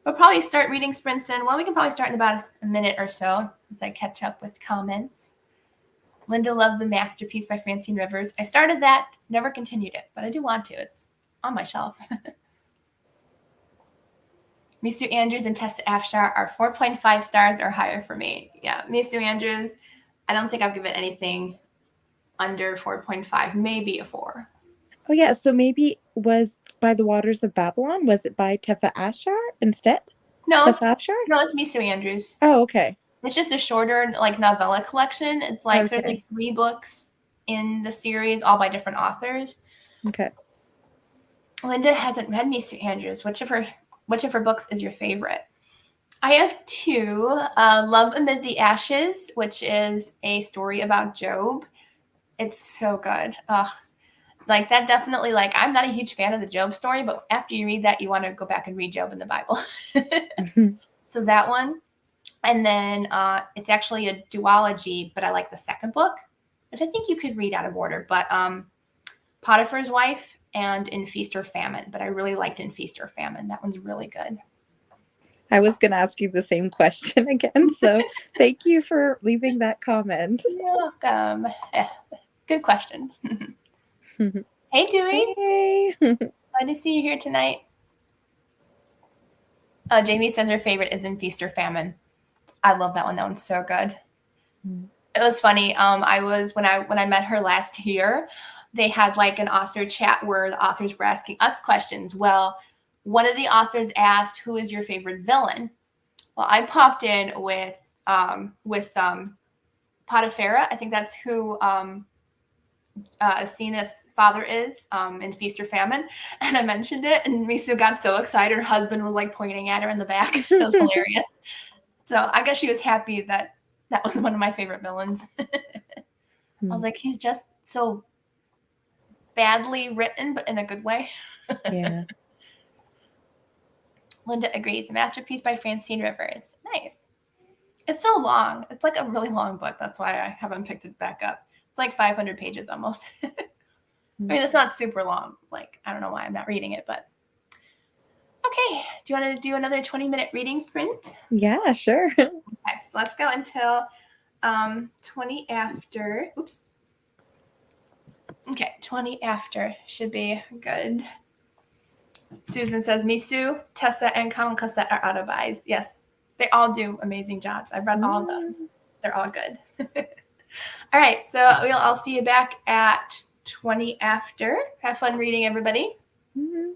We'll probably start reading Sprinceton. Well, we can probably start in about a minute or so as I catch up with comments. Linda loved The Masterpiece by Francine Rivers. I started that, never continued it, but I do want to. It's on my shelf. Misu Andrews and Tessa Afshar are 4.5 stars or higher for me. Yeah, Misu Andrews, I don't think I've given anything under 4.5, maybe a 4.
Oh yeah, so maybe was By the Waters of Babylon? Was it by Tefa Ashar instead?
No,
Tessa Afshar?
No, it's Misu Andrews.
Oh, okay.
It's just a shorter like novella collection. It's like
Okay.
There's like 3 books in the series, all by different authors.
Okay.
Linda hasn't read Misu Andrews. Which of her books is your favorite? I have 2. Love Amid the Ashes, which is a story about Job. It's so good. Like that definitely, like, I'm not a huge fan of the Job story, but after you read that, you want to go back and read Job in the Bible. So that one. And then it's actually a duology, but I like the second book, which I think you could read out of order. But Potiphar's Wife and In Feast or Famine. But I really liked In Feast or Famine. That one's really good.
I was going to ask you the same question again, so thank you for leaving that comment.
You're welcome. Good questions. Hey, Dewey.
Hey.
Glad to see you here tonight. Jamie says her favorite is In Feast or Famine. I love that one. That one's so good. It was funny. I was when I met her last year, they had like an author chat where the authors were asking us questions. Well, one of the authors asked, "Who is your favorite villain?" Well, I popped in with Potipharah. I think that's who Asenath's father is in Feast or Famine, and I mentioned it, and Misu got so excited. Her husband was like pointing at her in the back. It was hilarious. So I guess she was happy that that was one of my favorite villains. I was like, he's just so badly written, but in a good way.
Yeah.
Linda agrees. A masterpiece by Francine Rivers. Nice. It's so long. It's like a really long book. That's why I haven't picked it back up. It's like 500 pages almost. I mean, it's not super long. Like, I don't know why I'm not reading it, but okay. Do you want to do another 20-minute reading sprint?
Yeah, sure.
Okay, so let's go until 20 after. Oops. Okay, 20 after should be good. Susan says, Misu, Tessa, and Kamal Cassette are out of eyes. Yes, they all do amazing jobs. I've read all of them. They're all good. All right, so I'll see you back at 20 after. Have fun reading, everybody.
Mhm.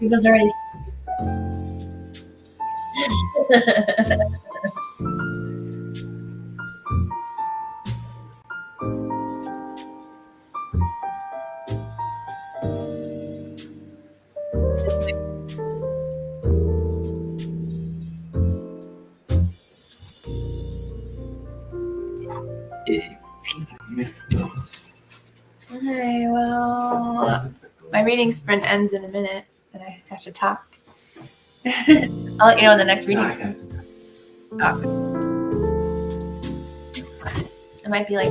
People's already. Okay, well, my reading sprint ends in a minute, and I have to talk. I'll let you know when the next reading sprint. It might be like.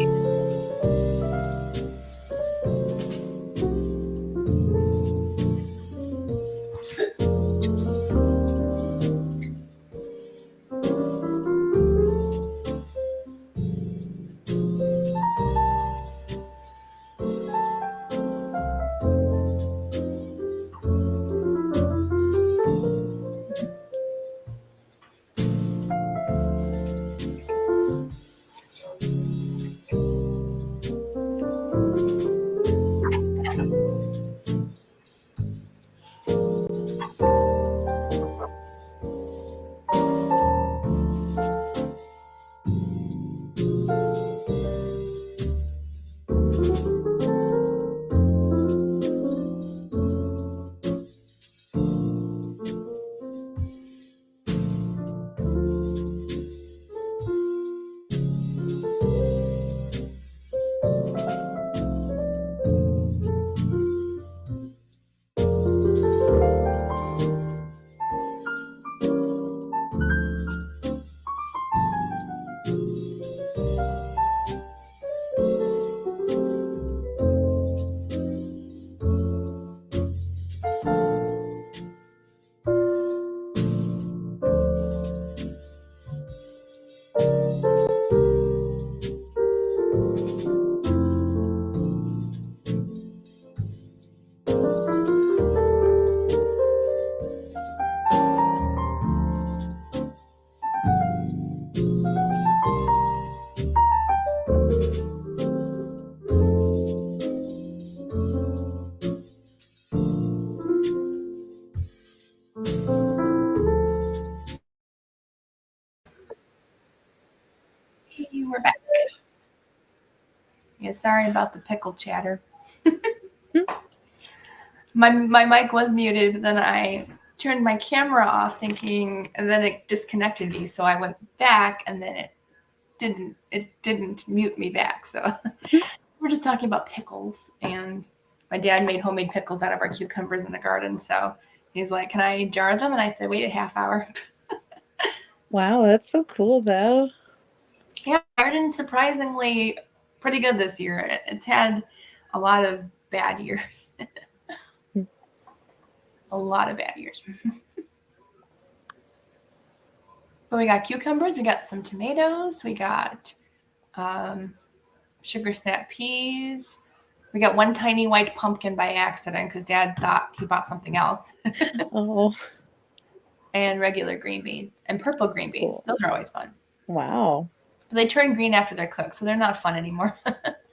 Hey, we're back. Yeah, sorry about the pickle chatter. my mic was muted, but then I turned my camera off thinking, and then it disconnected me. So I went back, and then it didn't mute me back. So we're just talking about pickles, and my dad made homemade pickles out of our cucumbers in the garden. So he's like, "Can I jar them?" And I said, "Wait a half hour."
Wow, that's so cool, though.
Yeah, garden surprisingly pretty good this year. It's had a lot of bad years. A lot of bad years. But we got cucumbers, we got some tomatoes, we got sugar snap peas. We got one tiny white pumpkin by accident because Dad thought he bought something else.
Oh,
And regular green beans and purple green beans.
Cool.
Those are always fun.
Wow.
But they turn green after they're cooked, so they're not fun anymore.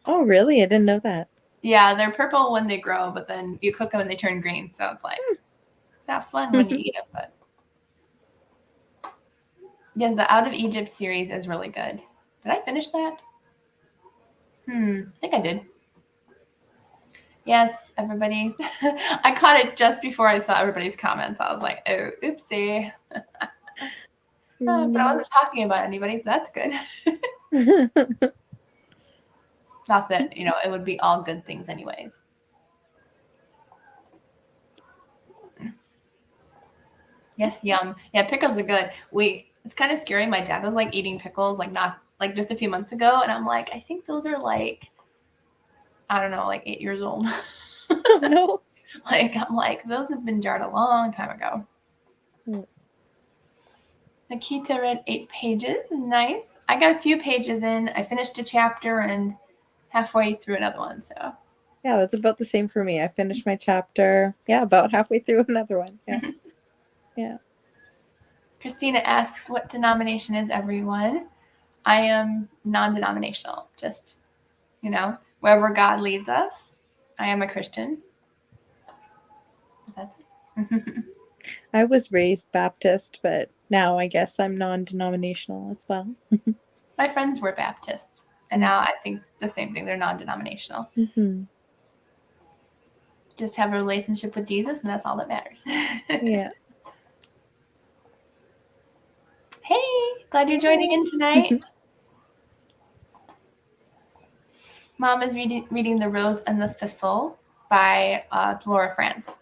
Oh, really? I didn't know that.
Yeah, they're purple when they grow, but then you cook them and they turn green. So it's like, it's not fun when you eat them. But yeah, the Out of Egypt series is really good. Did I finish that? I think I did. Yes, everybody. I caught it just before I saw everybody's comments. I was like, oh, oopsie. But I wasn't talking about anybody, so that's good. Not that, it would be all good things anyways. Yes, yum. Yeah, pickles are good. It's kind of scary. My dad was like eating pickles, not like just a few months ago. And I'm like, I think those are like, I don't know, like 8 years old.
Oh, no.
I'm like, those have been jarred a long time ago. Nikita read 8 pages. Nice. I got a few pages in. I finished a chapter and halfway through another one. So
Yeah, that's about the same for me. I finished my chapter. Yeah, about halfway through another one. Yeah. Yeah.
Christina asks, what denomination is everyone? I am non-denominational. Just, wherever God leads us. I am a Christian. That's it.
I was raised Baptist, but now I guess I'm non-denominational as well.
My friends were Baptist, and now I think the same thing. They're non-denominational.
Mm-hmm.
Just have a relationship with Jesus, and that's all that matters.
Yeah.
Hey, glad you're joining in tonight. Mom is reading The Rose and the Thistle by Laura France.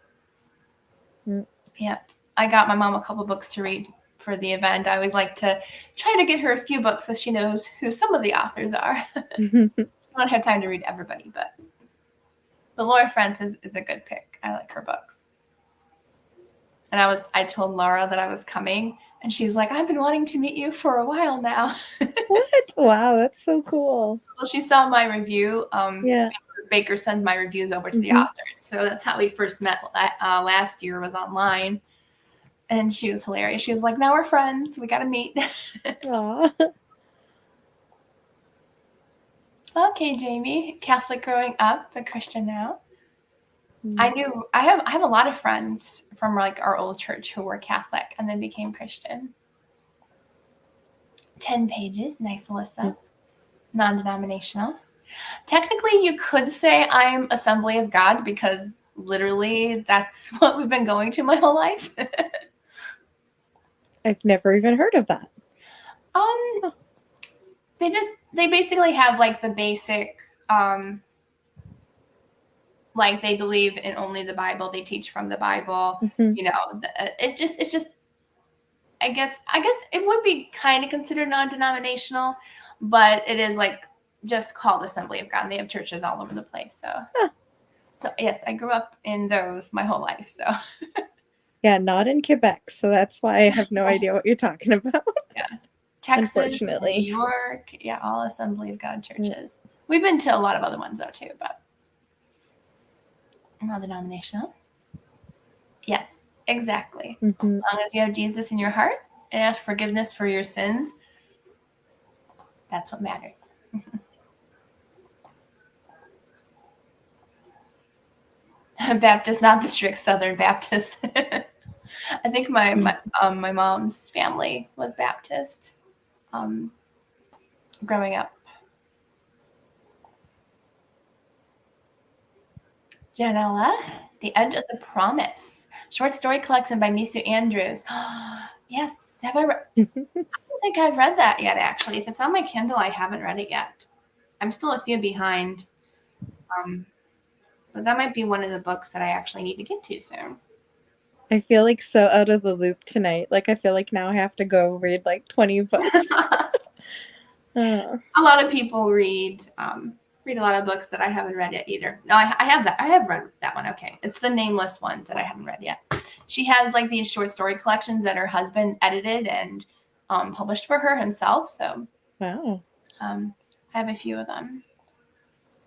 Yep. I got my mom a couple books to read for the event. I always like to try to get her a few books so she knows who some of the authors are. I don't have time to read everybody, but Laura France is a good pick. I like her books. And I told Laura that I was coming, and she's like, I've been wanting to meet you for a while now.
What? Wow, that's so cool.
Well, she saw my review.
Yeah.
Baker sends my reviews over to the authors. So that's how we first met last year, was online. And she was hilarious. She was like, now we're friends. We got to meet.
Aw.
Okay, Jamie. Catholic growing up, but Christian now. I have a lot of friends from like our old church who were Catholic and then became Christian. 10 pages. Nice, Alyssa. Non-denominational. Technically, you could say I'm Assembly of God because literally that's what we've been going to my whole life.
I've never even heard of that.
They basically have like the basic, like they believe in only the Bible. They teach from the Bible. You know, it's just. I guess it would be kind of considered non-denominational, but it is like just called Assembly of God. And they have churches all over the place. So yes, I grew up in those my whole life. So
yeah, not in Quebec, so that's why I have no idea what you're talking about.
Yeah, Texas,
unfortunately.
New York, yeah, all Assembly of God churches. We've been to a lot of other ones though too, but non-denominational. Yes, exactly. As long as you have Jesus in your heart and ask forgiveness for your sins, that's what matters. Baptist, not the strict Southern Baptist. I think my mom's family was Baptist growing up. Janella, The Edge of the Promise. Short story collection by Misu Andrews. Yes. Have I read? I don't think I've read that yet, actually. If it's on my Kindle, I haven't read it yet. I'm still a few behind. But that might be one of the books that I actually need to get to soon.
I feel like so out of the loop tonight. Like I feel like now I have to go read like 20 books.
A lot of people read a lot of books that I haven't read yet either. No, I have that. I have read that one. Okay. It's the Nameless ones that I haven't read yet. She has like these short story collections that her husband edited and published for her himself. So
wow.
I have a few of them.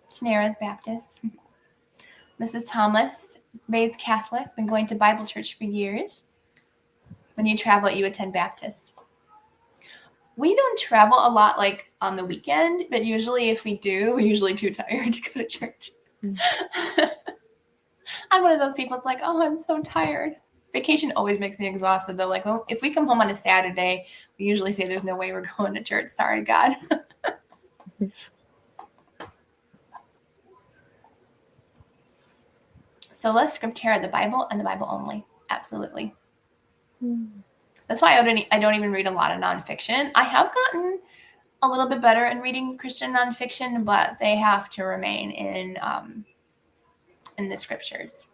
Snara's Baptist. Mrs. Thomas, raised Catholic, been going to Bible church for years. When you travel, you attend Baptist. We don't travel a lot like on the weekend, but usually if we do, we're usually too tired to go to church. I'm one of those people. It's like, oh, I'm so tired. Vacation always makes me exhausted though. Like, well, if we come home on a Saturday, we usually say there's no way we're going to church. Sorry, God. Sola Scriptura, the Bible and the Bible only. Absolutely. That's why I don't even read a lot of nonfiction. I have gotten a little bit better in reading Christian nonfiction, but they have to remain in the scriptures.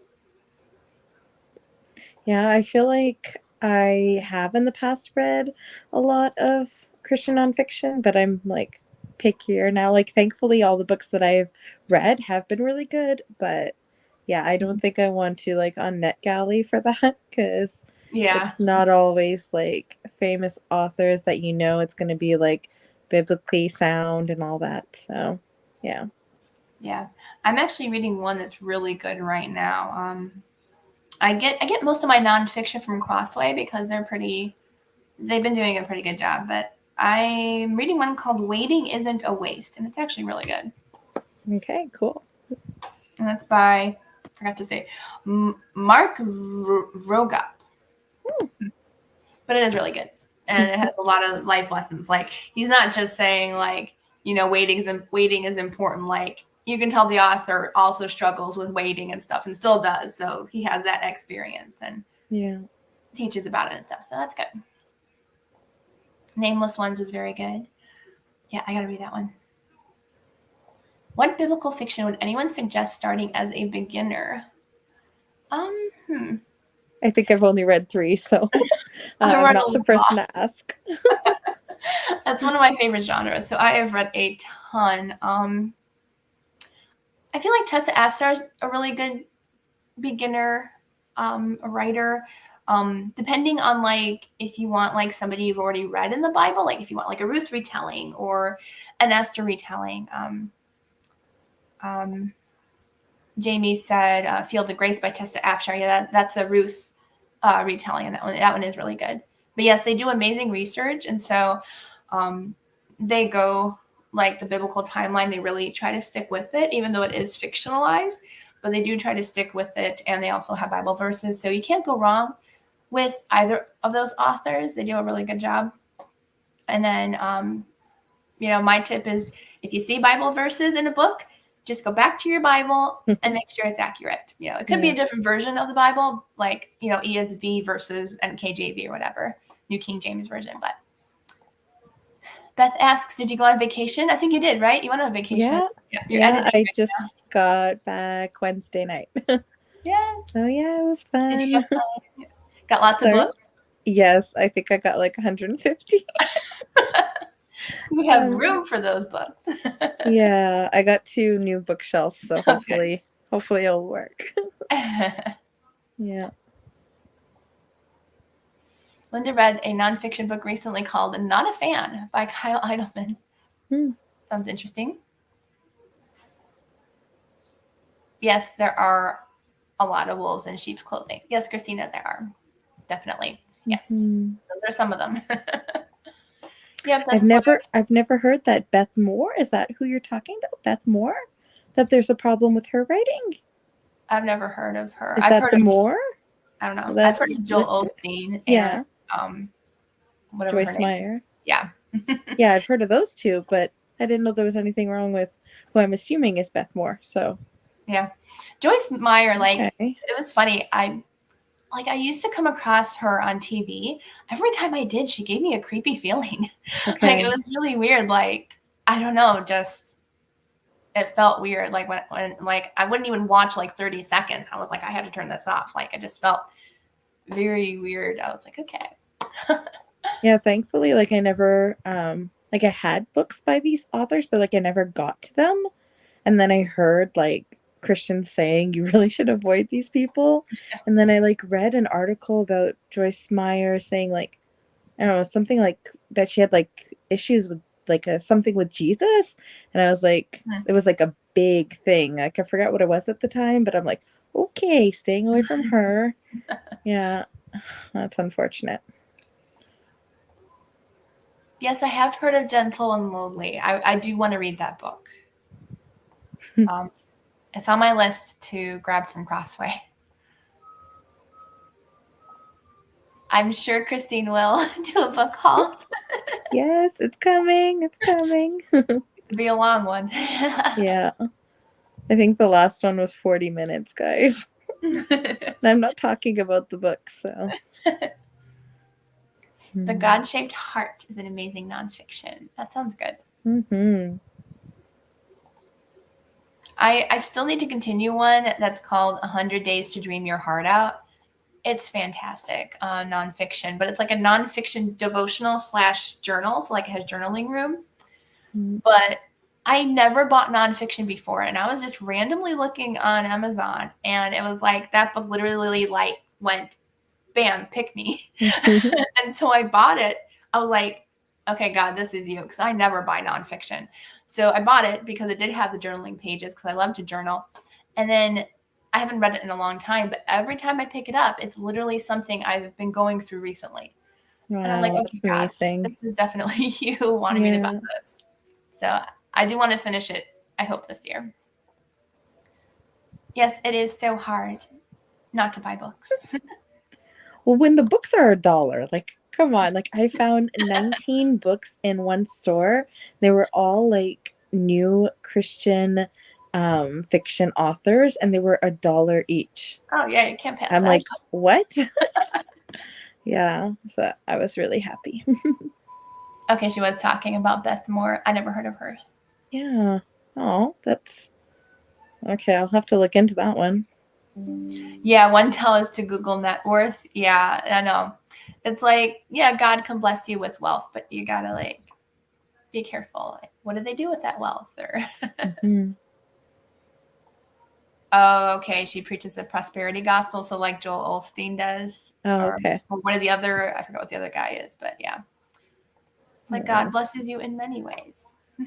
Yeah, I feel like I have in the past read a lot of Christian nonfiction, but I'm like pickier now. Like thankfully all the books that I've read have been really good, but yeah, I don't think I want to like on NetGalley for that because it's not always like famous authors that you know it's going to be like biblically sound and all that. So, yeah.
Yeah. I'm actually reading one that's really good right now. I get most of my nonfiction from Crossway because they've been doing a pretty good job, but I'm reading one called Waiting Isn't a Waste, and it's actually really good.
Okay, cool.
And that's by forgot to say Mark Rogup. But it is really good. And it has a lot of life lessons. Like, he's not just saying, like, you know, waiting is important. Like, you can tell the author also struggles with waiting and stuff and still does. So he has that experience and teaches about it and stuff. So that's good. Nameless Ones is very good. Yeah, I got to read that one. What biblical fiction would anyone suggest starting as a beginner?
I think I've only read 3, so I'm not the person to ask.
That's one of my favorite genres. So I have read a ton. I feel like Tessa Afsar is a really good beginner writer. Depending on, like, if you want, like, somebody you've already read in the Bible, like if you want like a Ruth retelling or an Esther retelling. Jamie said Field of Grace by Tessa Afshar. Yeah, that's a Ruth retelling, and that one is really good. But yes, they do amazing research, and so they go like the biblical timeline. They really try to stick with it, even though it is fictionalized. But they do try to stick with it, and they also have Bible verses, so you can't go wrong with either of those authors. They do a really good job. And then, you know, my tip is if you see Bible verses in a book, just go back to your Bible and make sure it's accurate. You know, it could be a different version of the Bible, like, you know, ESV versus NKJV or whatever, New King James Version. But Beth asks, did you go on vacation? I think you did, right? You went on vacation.
Yeah, I just got back Wednesday night.
Yes.
So yeah, it was fun.
Did you have fun? Got lots of books?
Yes, I think I got like 150.
We have room for those books.
Yeah, I got 2 new bookshelves, so hopefully it'll work. Yeah.
Linda read a nonfiction book recently called Not a Fan by Kyle Idleman. Sounds interesting. Yes, there are a lot of wolves in sheep's clothing. Yes, Christina, there are. Definitely. Yes. Those are some of them. Yeah,
I've never heard that. Beth Moore, is that who you're talking about? Beth Moore? That there's a problem with her writing?
I've never heard of her.
Is that the Moore?
I don't know. I've heard of Joel Osteen and whatever
Joyce Meyer.
Yeah.
Yeah, I've heard of those 2, but I didn't know there was anything wrong with who I'm assuming is Beth Moore. So
yeah, Joyce Meyer, like, it was funny. I used to come across her on TV. Every time I did, she gave me a creepy feeling. Like, it was really weird. Like, I don't know, just it felt weird. Like when like I wouldn't even watch like 30 seconds. I was like, I had to turn this off. Like, I just felt very weird. I was like, okay.
Yeah, thankfully, like I never like I had books by these authors, but like I never got to them. And then I heard like Christians saying you really should avoid these people. And then I like read an article about Joyce Meyer saying like, I don't know, something like that she had like issues with like something with Jesus. And I was like, it was like a big thing. Like, I forgot what it was at the time, but I'm like, okay, staying away from her. Yeah, that's unfortunate.
Yes, I have heard of Gentle and Lowly. I do want to read that book. It's on my list to grab from Crossway. I'm sure Christine will do a book haul.
Yes, it's coming. It's coming.
It'll be a long one.
Yeah. I think the last one was 40 minutes, guys. And I'm not talking about the book, so.
The God-Shaped Heart is an amazing nonfiction. That sounds good. I still need to continue one that's called 100 Days to Dream Your Heart Out. It's fantastic nonfiction, but it's like a nonfiction devotional / journal. So like it has journaling room. But I never bought nonfiction before, and I was just randomly looking on Amazon, and it was like that book literally like went, bam, pick me. And so I bought it. I was like, okay, God, this is you, because I never buy nonfiction. So I bought it because it did have the journaling pages, because I love to journal. And then I haven't read it in a long time, but every time I pick it up, it's literally something I've been going through recently.
Wow,
and I'm like, okay, God, this is definitely you wanting me to buy this. So I do want to finish it, I hope, this year. Yes, it is so hard not to buy books.
Well, when the books are $1, like, come on. Like, I found 19 books in one store. They were all like new Christian fiction authors, and they were $1 each.
Oh yeah, you can't pass
I'm
that.
like, what? Yeah, so I was really happy.
Okay, she was talking about Beth Moore. I never heard of her.
Yeah. Oh, that's okay. I'll have to look into that one.
Yeah, one tell is to Google net worth. Yeah, I know. It's like, yeah, God can bless you with wealth, but you gotta like be careful. Like, what do they do with that wealth? Or
Mhm.
oh, okay, she preaches the prosperity gospel, so like Joel Osteen does,
Oh,
or
okay.
one of the other. I forgot what the other guy is, but yeah, it's like
Yeah.
God blesses you in many ways.
I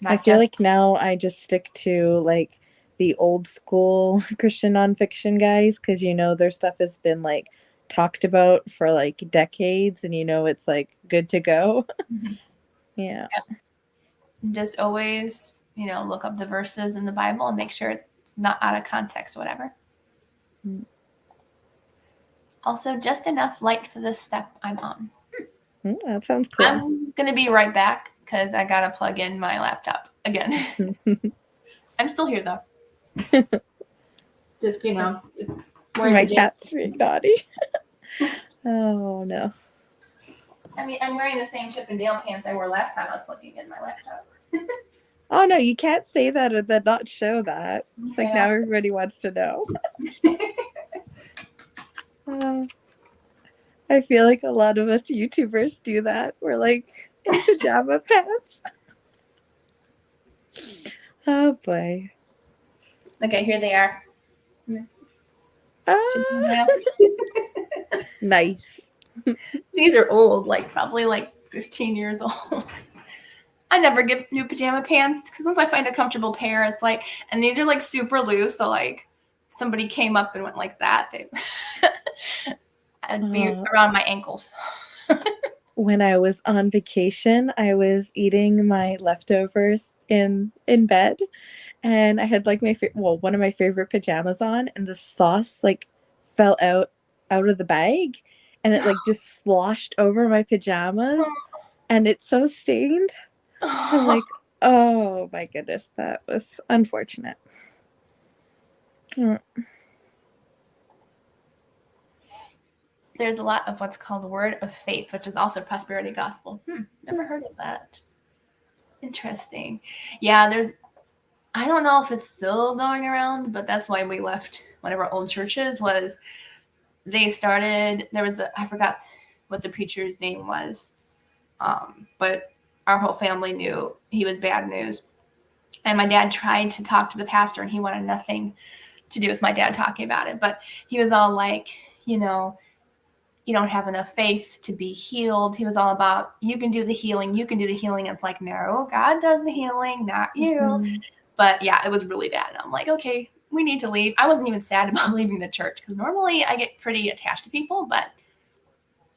Not
feel
just
like now I just stick to like the old school Christian nonfiction guys because their stuff has been like talked about for like decades and it's like good to go. Yeah.
just always, look up the verses in the Bible and make sure it's not out of context, whatever.
Mm.
Also, just enough light for the step I'm on.
That sounds cool.
I'm gonna be right back because I gotta plug in my laptop again. I'm still here though. Just
My cat's being naughty. Oh no.
I mean, I'm wearing the same Chip and Dale pants I wore last time I was plugging in my laptop.
Oh no, you can't say that and then not show that. It's like now
Yeah.
everybody wants to know. I feel like a lot of us YouTubers do that. We're like in pajama pants. Oh boy.
Okay, here they are.
Ah, nice.
These are old, like probably like 15 years old. I never get new pajama pants because once I find a comfortable pair, it's like, and these are like super loose. So like somebody came up and went like that, I'd be around my ankles.
When I was on vacation, I was eating my leftovers in bed, and I had like one of my favorite pajamas on, and the sauce like fell out of the bag, and it like just sloshed over my pajamas, and it's so stained. I'm like, oh my goodness, that was unfortunate.
There's a lot of what's called Word of Faith, which is also prosperity gospel. Never heard of that. Interesting. Yeah, I don't know if it's still going around, but that's why we left one of our old churches was they started, I forgot what the preacher's name was, but our whole family knew he was bad news. And my dad tried to talk to the pastor and he wanted nothing to do with my dad talking about it. But he was all like, you don't have enough faith to be healed. He was all about, you can do the healing. You can do the healing. It's like, no, God does the healing, not you. Mm-hmm. But yeah, it was really bad. And I'm like, okay, we need to leave. I wasn't even sad about leaving the church because normally I get pretty attached to people, but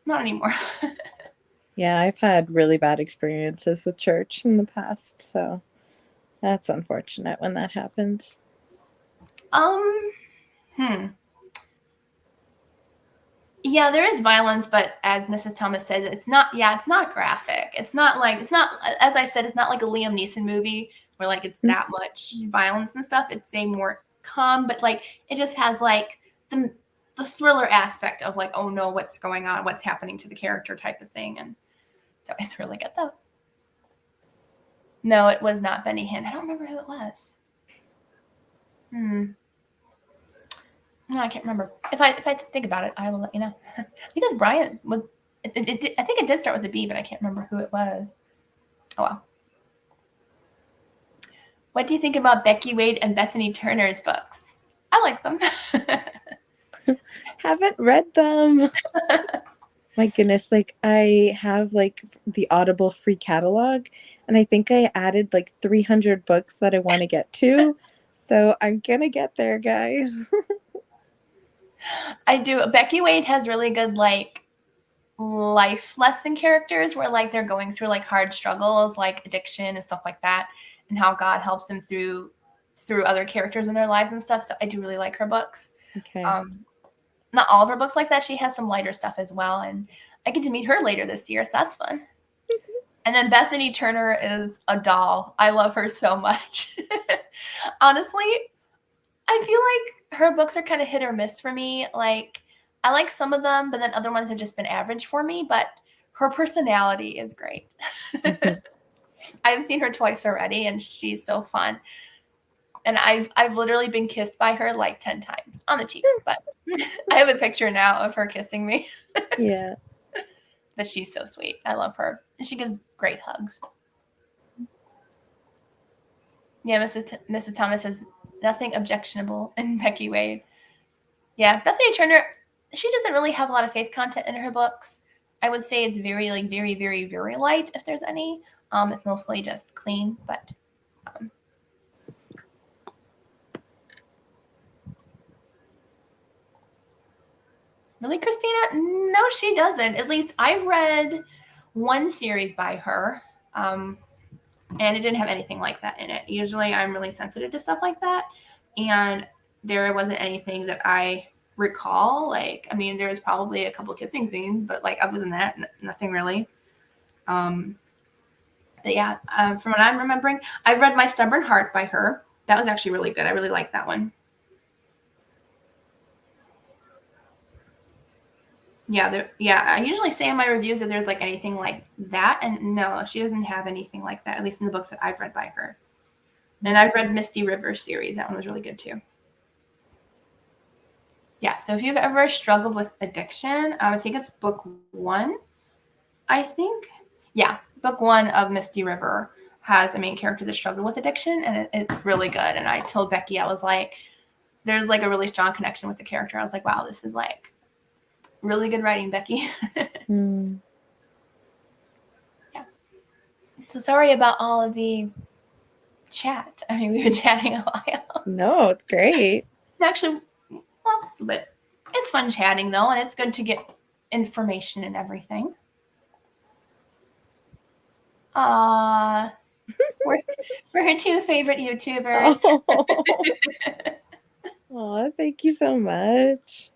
not anymore.
Yeah, I've had really bad experiences with church in the past. So that's unfortunate when that happens.
Yeah, there is violence, but as Mrs. Thomas says, it's not graphic. It's not, as I said, it's not like a Liam Neeson movie where like it's that much violence and stuff. It's a more calm, but like it just has like the thriller aspect of like, oh no, what's going on? What's happening to the character type of thing. And so it's really good though. No, it was not Benny Hinn. I don't remember who it was. No, I can't remember. If I think about it, I will let you know. Because Brian was, I think it did start with a B, but I can't remember who it was. Oh well. What do you think about Becky Wade and Bethany Turner's books? I like them.
Haven't read them. My goodness, like I have like the Audible free catalog, and I think I added like 300 books that I want to get to. So I'm gonna get there, guys.
I do. Becky Wade has really good like life lesson characters where like they're going through like hard struggles like addiction and stuff like that, and how God helps them through through other characters in their lives and stuff. So I do really like her books.
Okay.
Not all of her books like that. She has some lighter stuff as well. And I get to meet her later this year. So that's fun. And then Bethany Turner is a doll. I love her so much. Honestly, I feel like her books are kind of hit or miss for me. Like, I like some of them, but then other ones have just been average for me. But her personality is great. I've seen her twice already, and she's so fun. And I've literally been kissed by her like 10 times on the cheek. But I have a picture now of her kissing me.
Yeah.
But she's so sweet. I love her. And she gives great hugs. Yeah, Mrs. Thomas says nothing objectionable in Becky Wade. Yeah, Bethany Turner, she doesn't really have a lot of faith content in her books. I would say it's very, like, very, very, very light, if there's any. It's mostly just clean, but really, Christina? No, she doesn't. At least I've read one series by her, and it didn't have anything like that in it. Usually I'm really sensitive to stuff like that, and there wasn't anything that I recall. Like, I mean, there was probably a couple kissing scenes, but like other than that, nothing really. But yeah, from what I'm remembering, I've read My Stubborn Heart by her. That was actually really good. I really liked that one. Yeah, I usually say in my reviews that there's like anything like that, and no, she doesn't have anything like that, at least in the books that I've read by her. And I've read Misty River series. That one was really good too. Yeah, so if you've ever struggled with addiction, I think it's book 1. I think, yeah, book 1 of Misty River has a main character that struggled with addiction, and it's really good. And I told Becky, I was like, there's like a really strong connection with the character. I was like, wow, this is like really good writing, Becky.
Mm.
Yeah. So sorry about all of the chat. I mean, we've been chatting a while.
No, it's great.
Actually, well, but it's fun chatting though, and it's good to get information and everything. We're her 2 favorite YouTubers.
Oh, thank you so much.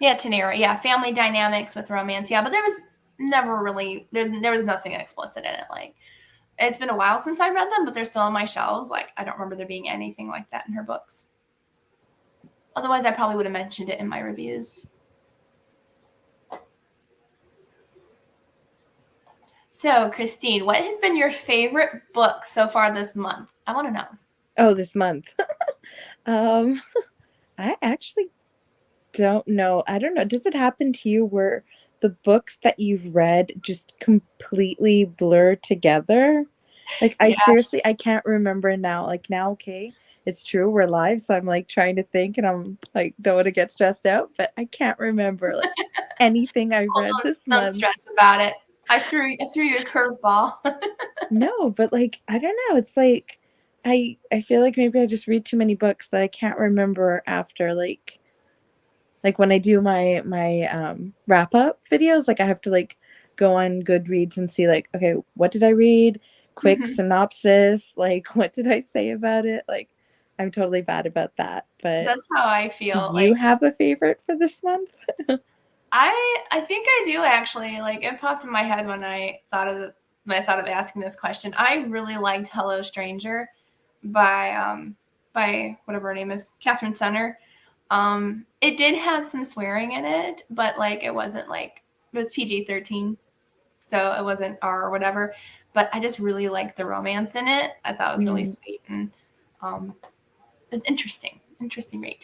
Yeah, Tanera. Yeah, family dynamics with romance. Yeah, but there was never really there was nothing explicit in it. Like, it's been a while since I read them, but they're still on my shelves. Like, I don't remember there being anything like that in her books. Otherwise, I probably would have mentioned it in my reviews. So, Christine, what has been your favorite book so far this month? I want to know.
Oh, this month. I actually don't know. I don't know. Does it happen to you where the books that you've read just completely blur together? Like, I seriously, I can't remember now. Like, now, okay, it's true, we're live, so I'm like trying to think, and I'm like, don't want to get stressed out, but I can't remember like anything I read this month.
Don't stress about it. I threw you a curveball.
No, but like, I don't know. It's like I feel like maybe I just read too many books that I can't remember after like when I do my wrap up videos, like I have to like go on Goodreads and see like, okay, what did I read? Quick synopsis, like what did I say about it? Like, I'm totally bad about that. But
that's how I feel.
Do you have a favorite for this month?
I think I do actually. Like, it popped in my head when I thought of asking this question. I really liked Hello Stranger by whatever her name is, Catherine Center. It did have some swearing in it, but like it wasn't like, it was PG-13, so it wasn't R or whatever. But I just really liked the romance in it. I thought it was really sweet, and it was interesting read.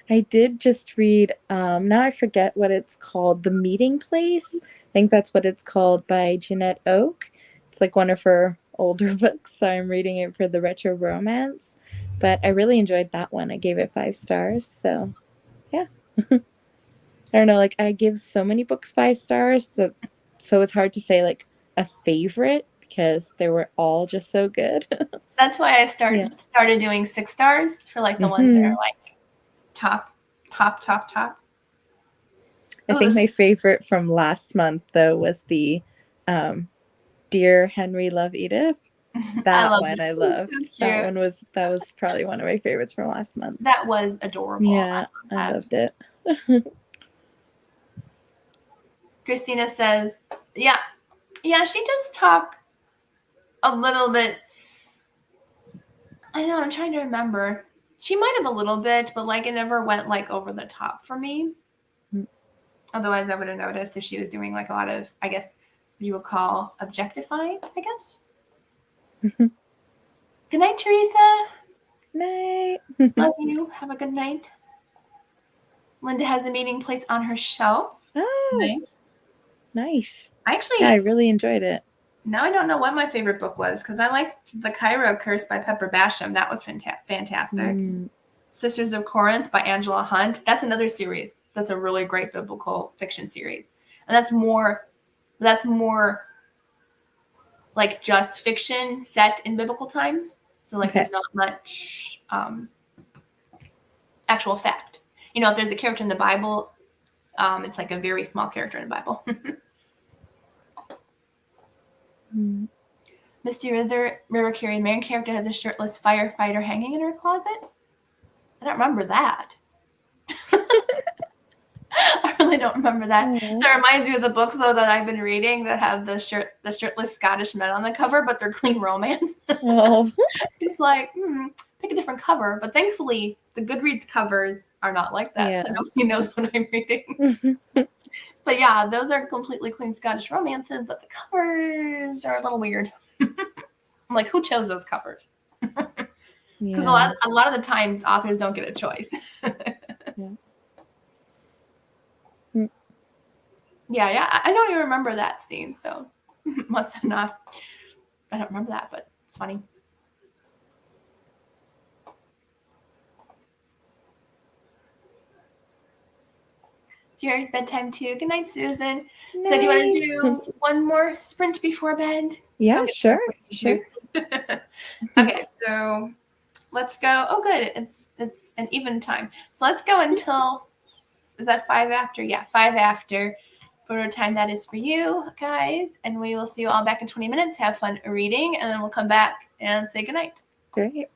I did just read, now I forget what it's called, The Meeting Place. I think that's what it's called, by Jeanette Oak. It's like one of her older books, so I'm reading it for the retro romance. But I really enjoyed that one. I gave it 5 stars, so yeah. I don't know, like I give so many books 5 stars, so it's hard to say like a favorite because they were all just so good.
That's why I started doing 6 stars for like the ones that are like top.
I think my favorite from last month though was the Dear Henry, Love Edith.
I
That
love
one
it.
I
It was
loved.
so
That
cute.
was probably one of my favorites from last month.
That was adorable.
Yeah, I
that.
loved it.
Christina says, yeah, she does talk a little bit. I know, I'm trying to remember. She might have a little bit, but like it never went like over the top for me.
Mm.
Otherwise, I would have noticed if she was doing like a lot of, I guess you would call objectifying, I guess. Good night, Teresa.
Night.
Love you. Have a good night. Linda has a meeting place on her shelf.
Oh, nice.
I actually,
Yeah, I really enjoyed it.
now I don't know what my favorite book was because I liked The Cairo Curse by Pepper Basham. That was fantastic. Sisters of Corinth by Angela Hunt. That's another series. That's a really great biblical fiction series. And that's more like just fiction set in biblical times. So like
Okay.
there's not much actual fact. You know, if there's a character in the Bible, it's like a very small character in the Bible. Misty River Carey, main character has a shirtless firefighter hanging in her closet. I don't remember that. I really don't remember that.
Aww.
That reminds me of the books though that I've been reading that have the shirtless Scottish men on the cover, but they're clean romance.
Oh.
It's like, pick a different cover. But thankfully, the Goodreads covers are not like that,
Yeah.
so nobody knows what I'm reading. But yeah, those are completely clean Scottish romances, but the covers are a little weird. I'm like, who chose those covers? Because
Yeah.
a lot of the times authors don't get a choice. Yeah, I don't even remember that scene, so must have not. I don't remember that, but it's funny. It's your bedtime too. Good night, Susan. So do you want to do one more sprint before bed?
Yeah,
So
sure.
Okay, so let's go. Oh, good. It's an even time. So let's go until, is that 5 after? Yeah, 5 after. For what time that is for you guys. And we will see you all back in 20 minutes. Have fun reading, and then we'll come back and say goodnight.
Great.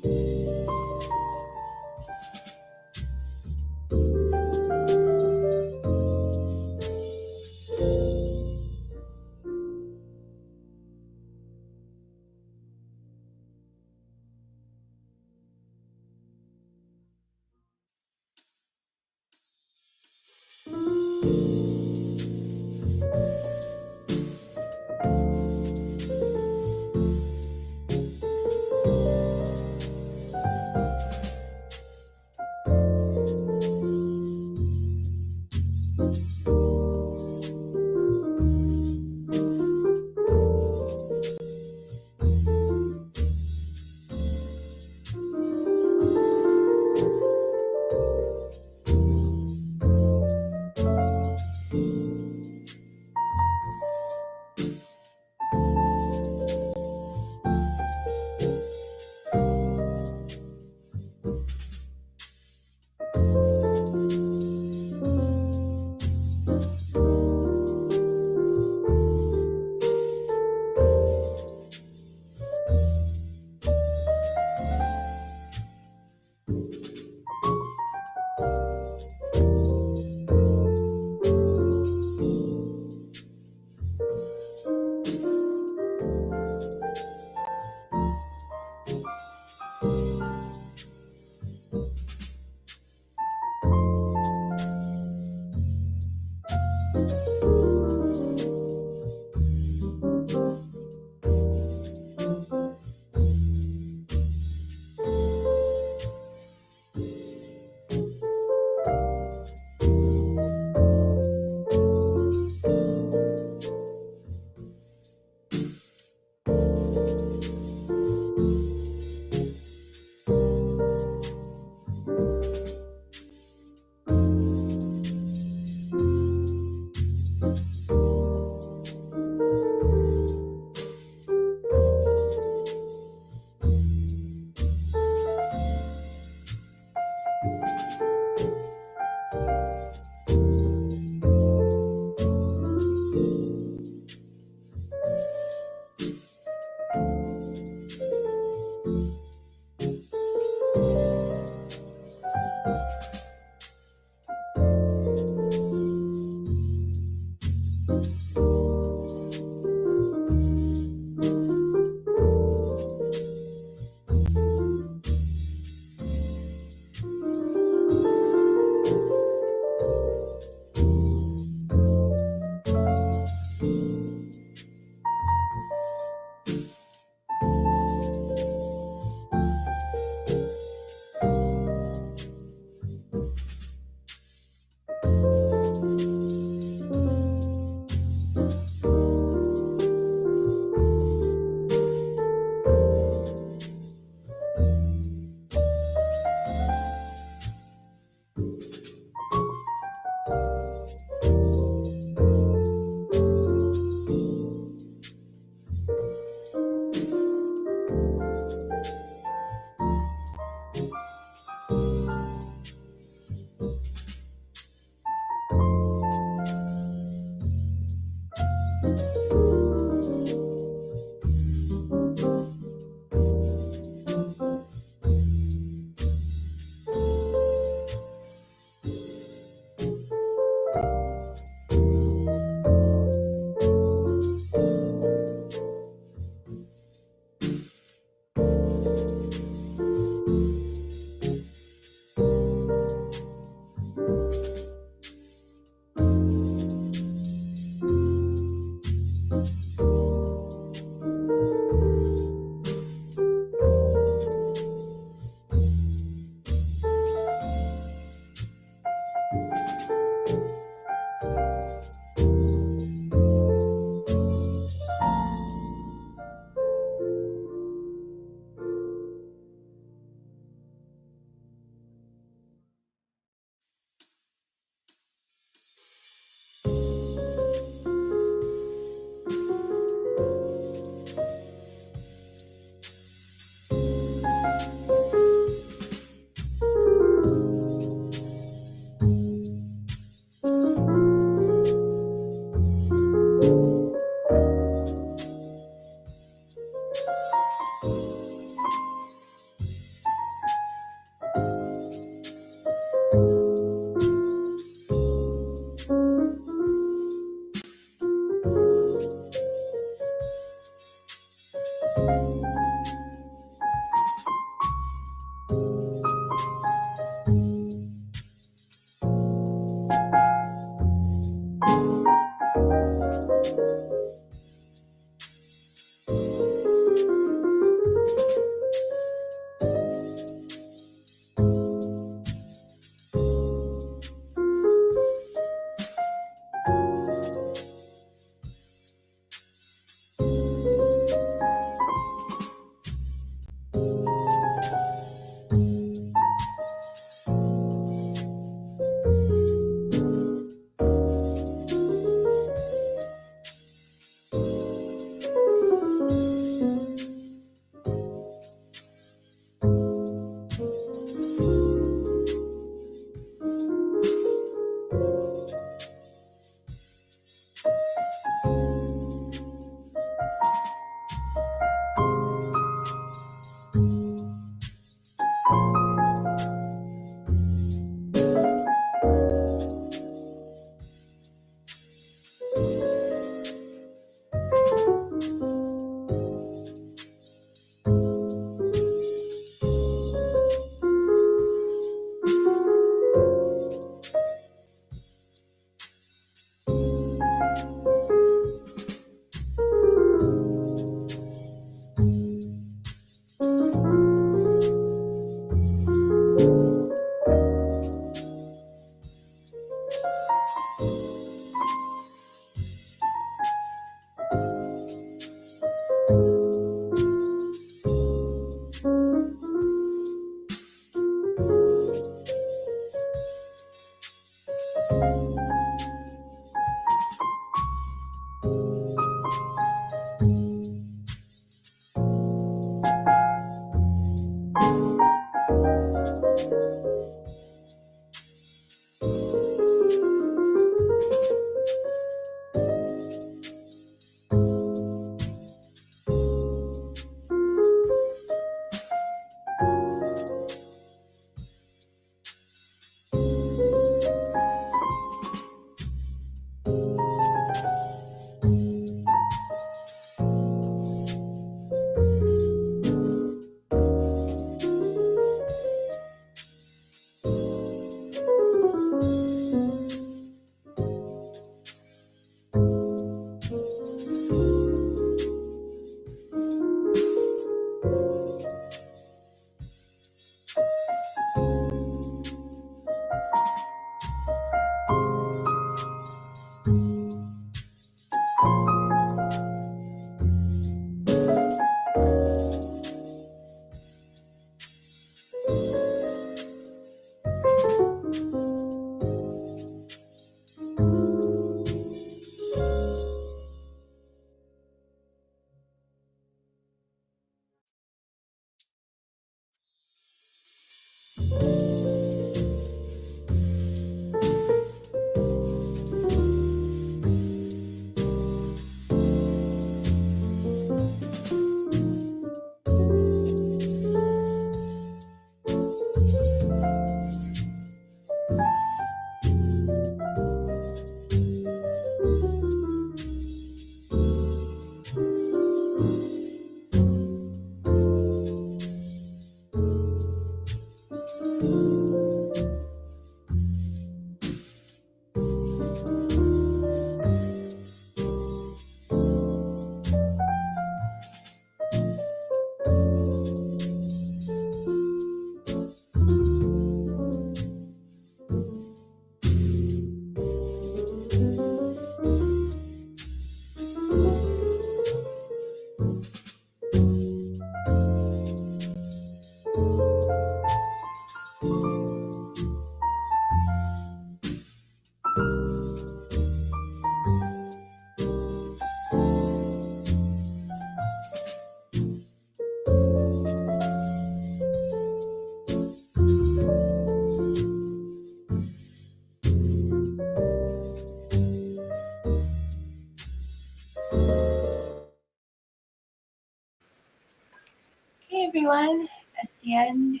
Hey everyone, that's the end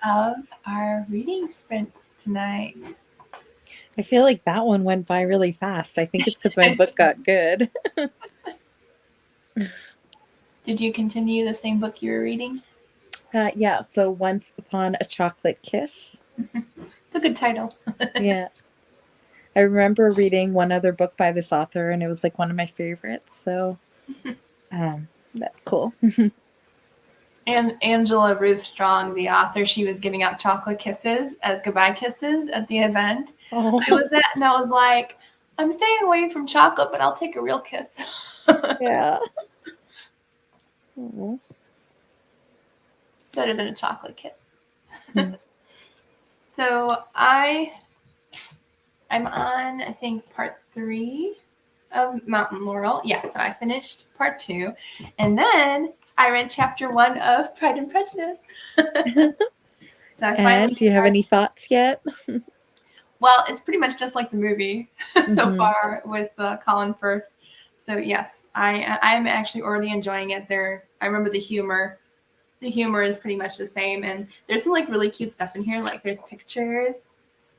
of our reading sprints tonight.
I feel like that one went by really fast. I think it's because my book got good.
Did you continue the same book you were reading?
Yeah, so Once Upon a Chocolate Kiss.
It's a good title.
Yeah. I remember reading one other book by this author, and it was like one of my favorites. So that's cool.
And Angela Ruth Strong, the author, she was giving out chocolate kisses as goodbye kisses at the event
Oh,
I was at, and I was like, I'm staying away from chocolate, but I'll take a real kiss.
yeah. Oh.
Better than a chocolate kiss.
Hmm.
So I'm on, I think, part 3 of Mountain Laurel. Yeah, so I finished part 2, and then I read chapter 1 of Pride and Prejudice. So I finally
And do you have any thoughts yet?
Well, it's pretty much just like the movie so
Mhm.
far with Colin Firth. So yes, I'm actually already enjoying it. I remember the humor. The humor is pretty much the same, and there's some like really cute stuff in here. Like there's pictures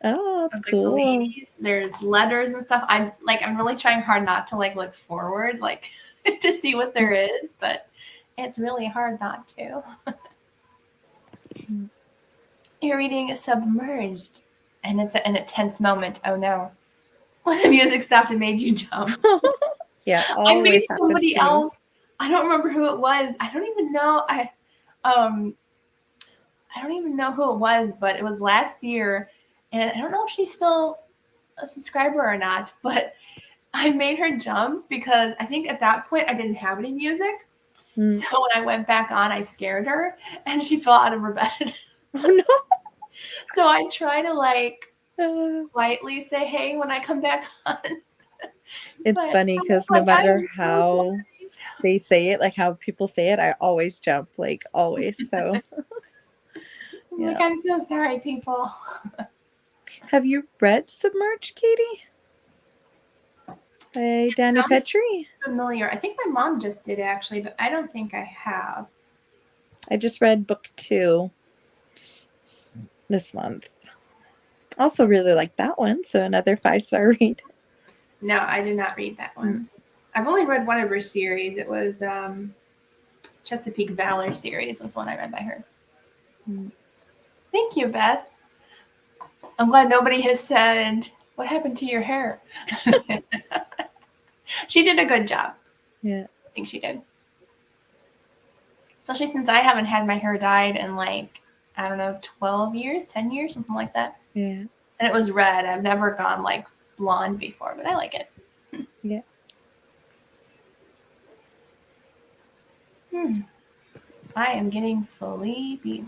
Oh, that's
of like the
cool.
ladies. There's letters and stuff. I'm really trying hard not to like look forward, like to see what there is, but it's really hard not to. You're reading Submerged, and it's an intense moment. Oh no. When the music stopped and made you jump.
Yeah,
I made
always happens
somebody
to me.
else. I don't remember who it was. I don't even know. I don't even know who it was, but it was last year, and I don't know if she's still a subscriber or not. But I made her jump because I think at that point I didn't have any music.
Mm.
So when I went back on, I scared her, and she fell out of her bed.
Oh no.
So I try to like
Uh,
quietly say, "Hey," when I come back on.
it's
But
funny
I'm just
because no
like, I
matter
am so
how
sorry.
they say it, like how people say it, I always jump, like always. So
I'm
yeah.
like, I'm so sorry, people.
Have you read Submerged, Katie? By Danny
Sounds
Petrie?
familiar. I think my mom just did actually, but I don't think I have.
I just read book 2 this month. Also really like that one, so another 5-star read.
No, I did not read that one. I've only read one of her series. It was Chesapeake Valor series was one I read by her. Thank you, Beth. I'm glad nobody has said, what happened to your hair? She did a good job.
Yeah.
I think she did. Especially since I haven't had my hair dyed in like, I don't know, 12 years, 10 years, something like that.
Yeah.
And it was red. I've never gone like blonde before, but I like it.
Yeah.
I am getting sleepy.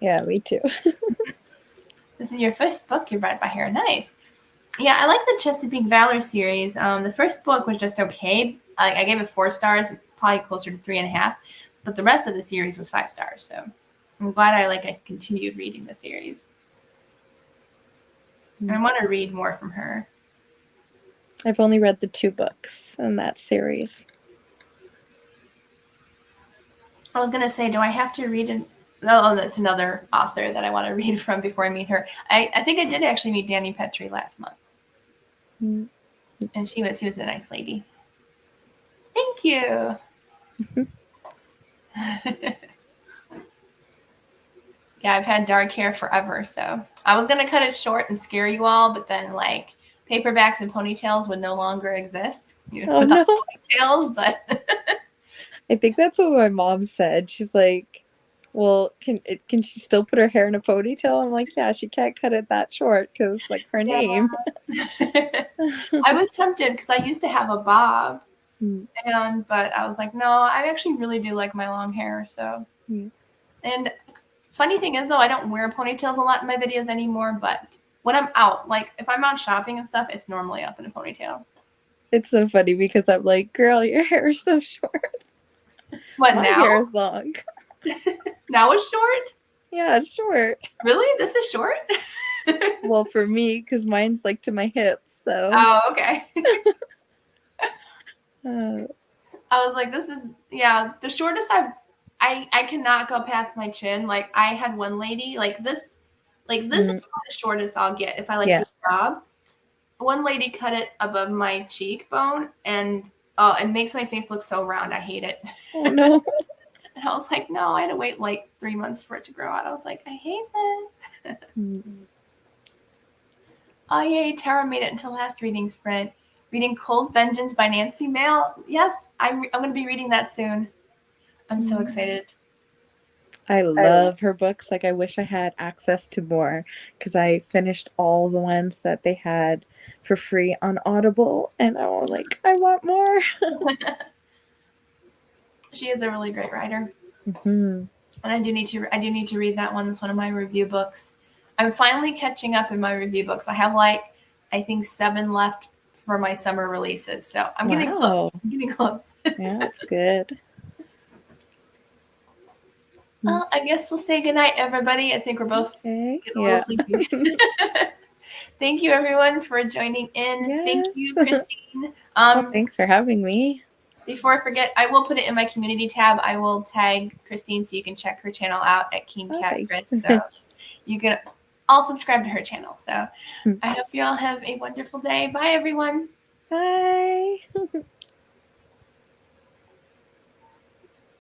Yeah, me too.
This is your first book you read by her. Nice. Yeah, I like the Chesapeake Valor series. The first book was just okay. I gave it 4 stars, probably closer to 3.5. But the rest of the series was 5 stars. So I'm glad I continued reading the series. And I want to read more from her.
I've only read the 2 books in that series.
I was gonna say, do I have to read it? Oh, that's another author that I want to read from before I meet her. I think I did actually meet Danny Petrie last month, and she was a nice lady. Thank you. Yeah, I've had dark hair forever, so I was gonna cut it short and scare you all, but then like paperbacks and ponytails would no longer exist. You know,
Oh no.
ponytails, but
I think that's what my mom said. She's like, well, can she still put her hair in a ponytail? I'm like, yeah, she can't cut it that short because like her
yeah.
name.
I was tempted because I used to have a bob,
Mm.
but I was like, no, I actually really do like my long hair. So, and funny thing is though, I don't wear ponytails a lot in my videos anymore. But when I'm out, like if I'm out shopping and stuff, it's normally up in a ponytail.
It's so funny because I'm like, girl, your hair is so short.
What
My
now?
hair is long.
Now it's short?
Yeah, it's short.
Really? This is short?
Well, for me, because mine's like to my hips. So.
Oh, okay.
Uh,
I was like, this is, yeah, the shortest I I cannot go past my chin. Like I had one lady like this is
Mm,
the shortest I'll get if I like
yeah.
do a job. One lady cut it above my cheekbone and it makes my face look so round. I hate it.
Oh no.
And I was like, no, I had to wait like 3 months for it to grow out. I was like, I hate this.
Mm.
Oh yay, Tara made it until last reading sprint. Reading Cold Vengeance by Nancy Mail. Yes, I'm going to be reading that soon. I'm so excited.
I love her books. Like I wish I had access to more because I finished all the ones that they had for free on Audible, and I was like, I want more.
She is a really great writer.
Mm-hmm.
And I do need to read that one. That's one of my review books. I'm finally catching up in my review books. I have like I think 7 left for my summer releases. So I'm getting close.
Wow.
I'm getting close.
Yeah, that's good.
Well, I guess we'll say goodnight, everybody. I think we're both
Okay.
getting a little sleepy. Thank you, everyone, for joining in. Thank you,
Yes.
Christine.
Well, thanks for having me.
Before I forget, I will put it in my community tab. I will tag Christine so you can check her channel out at King Cat
Okay.
Chris. So you can all subscribe to her channel. So I hope you all have a wonderful day. Bye, everyone.
Bye.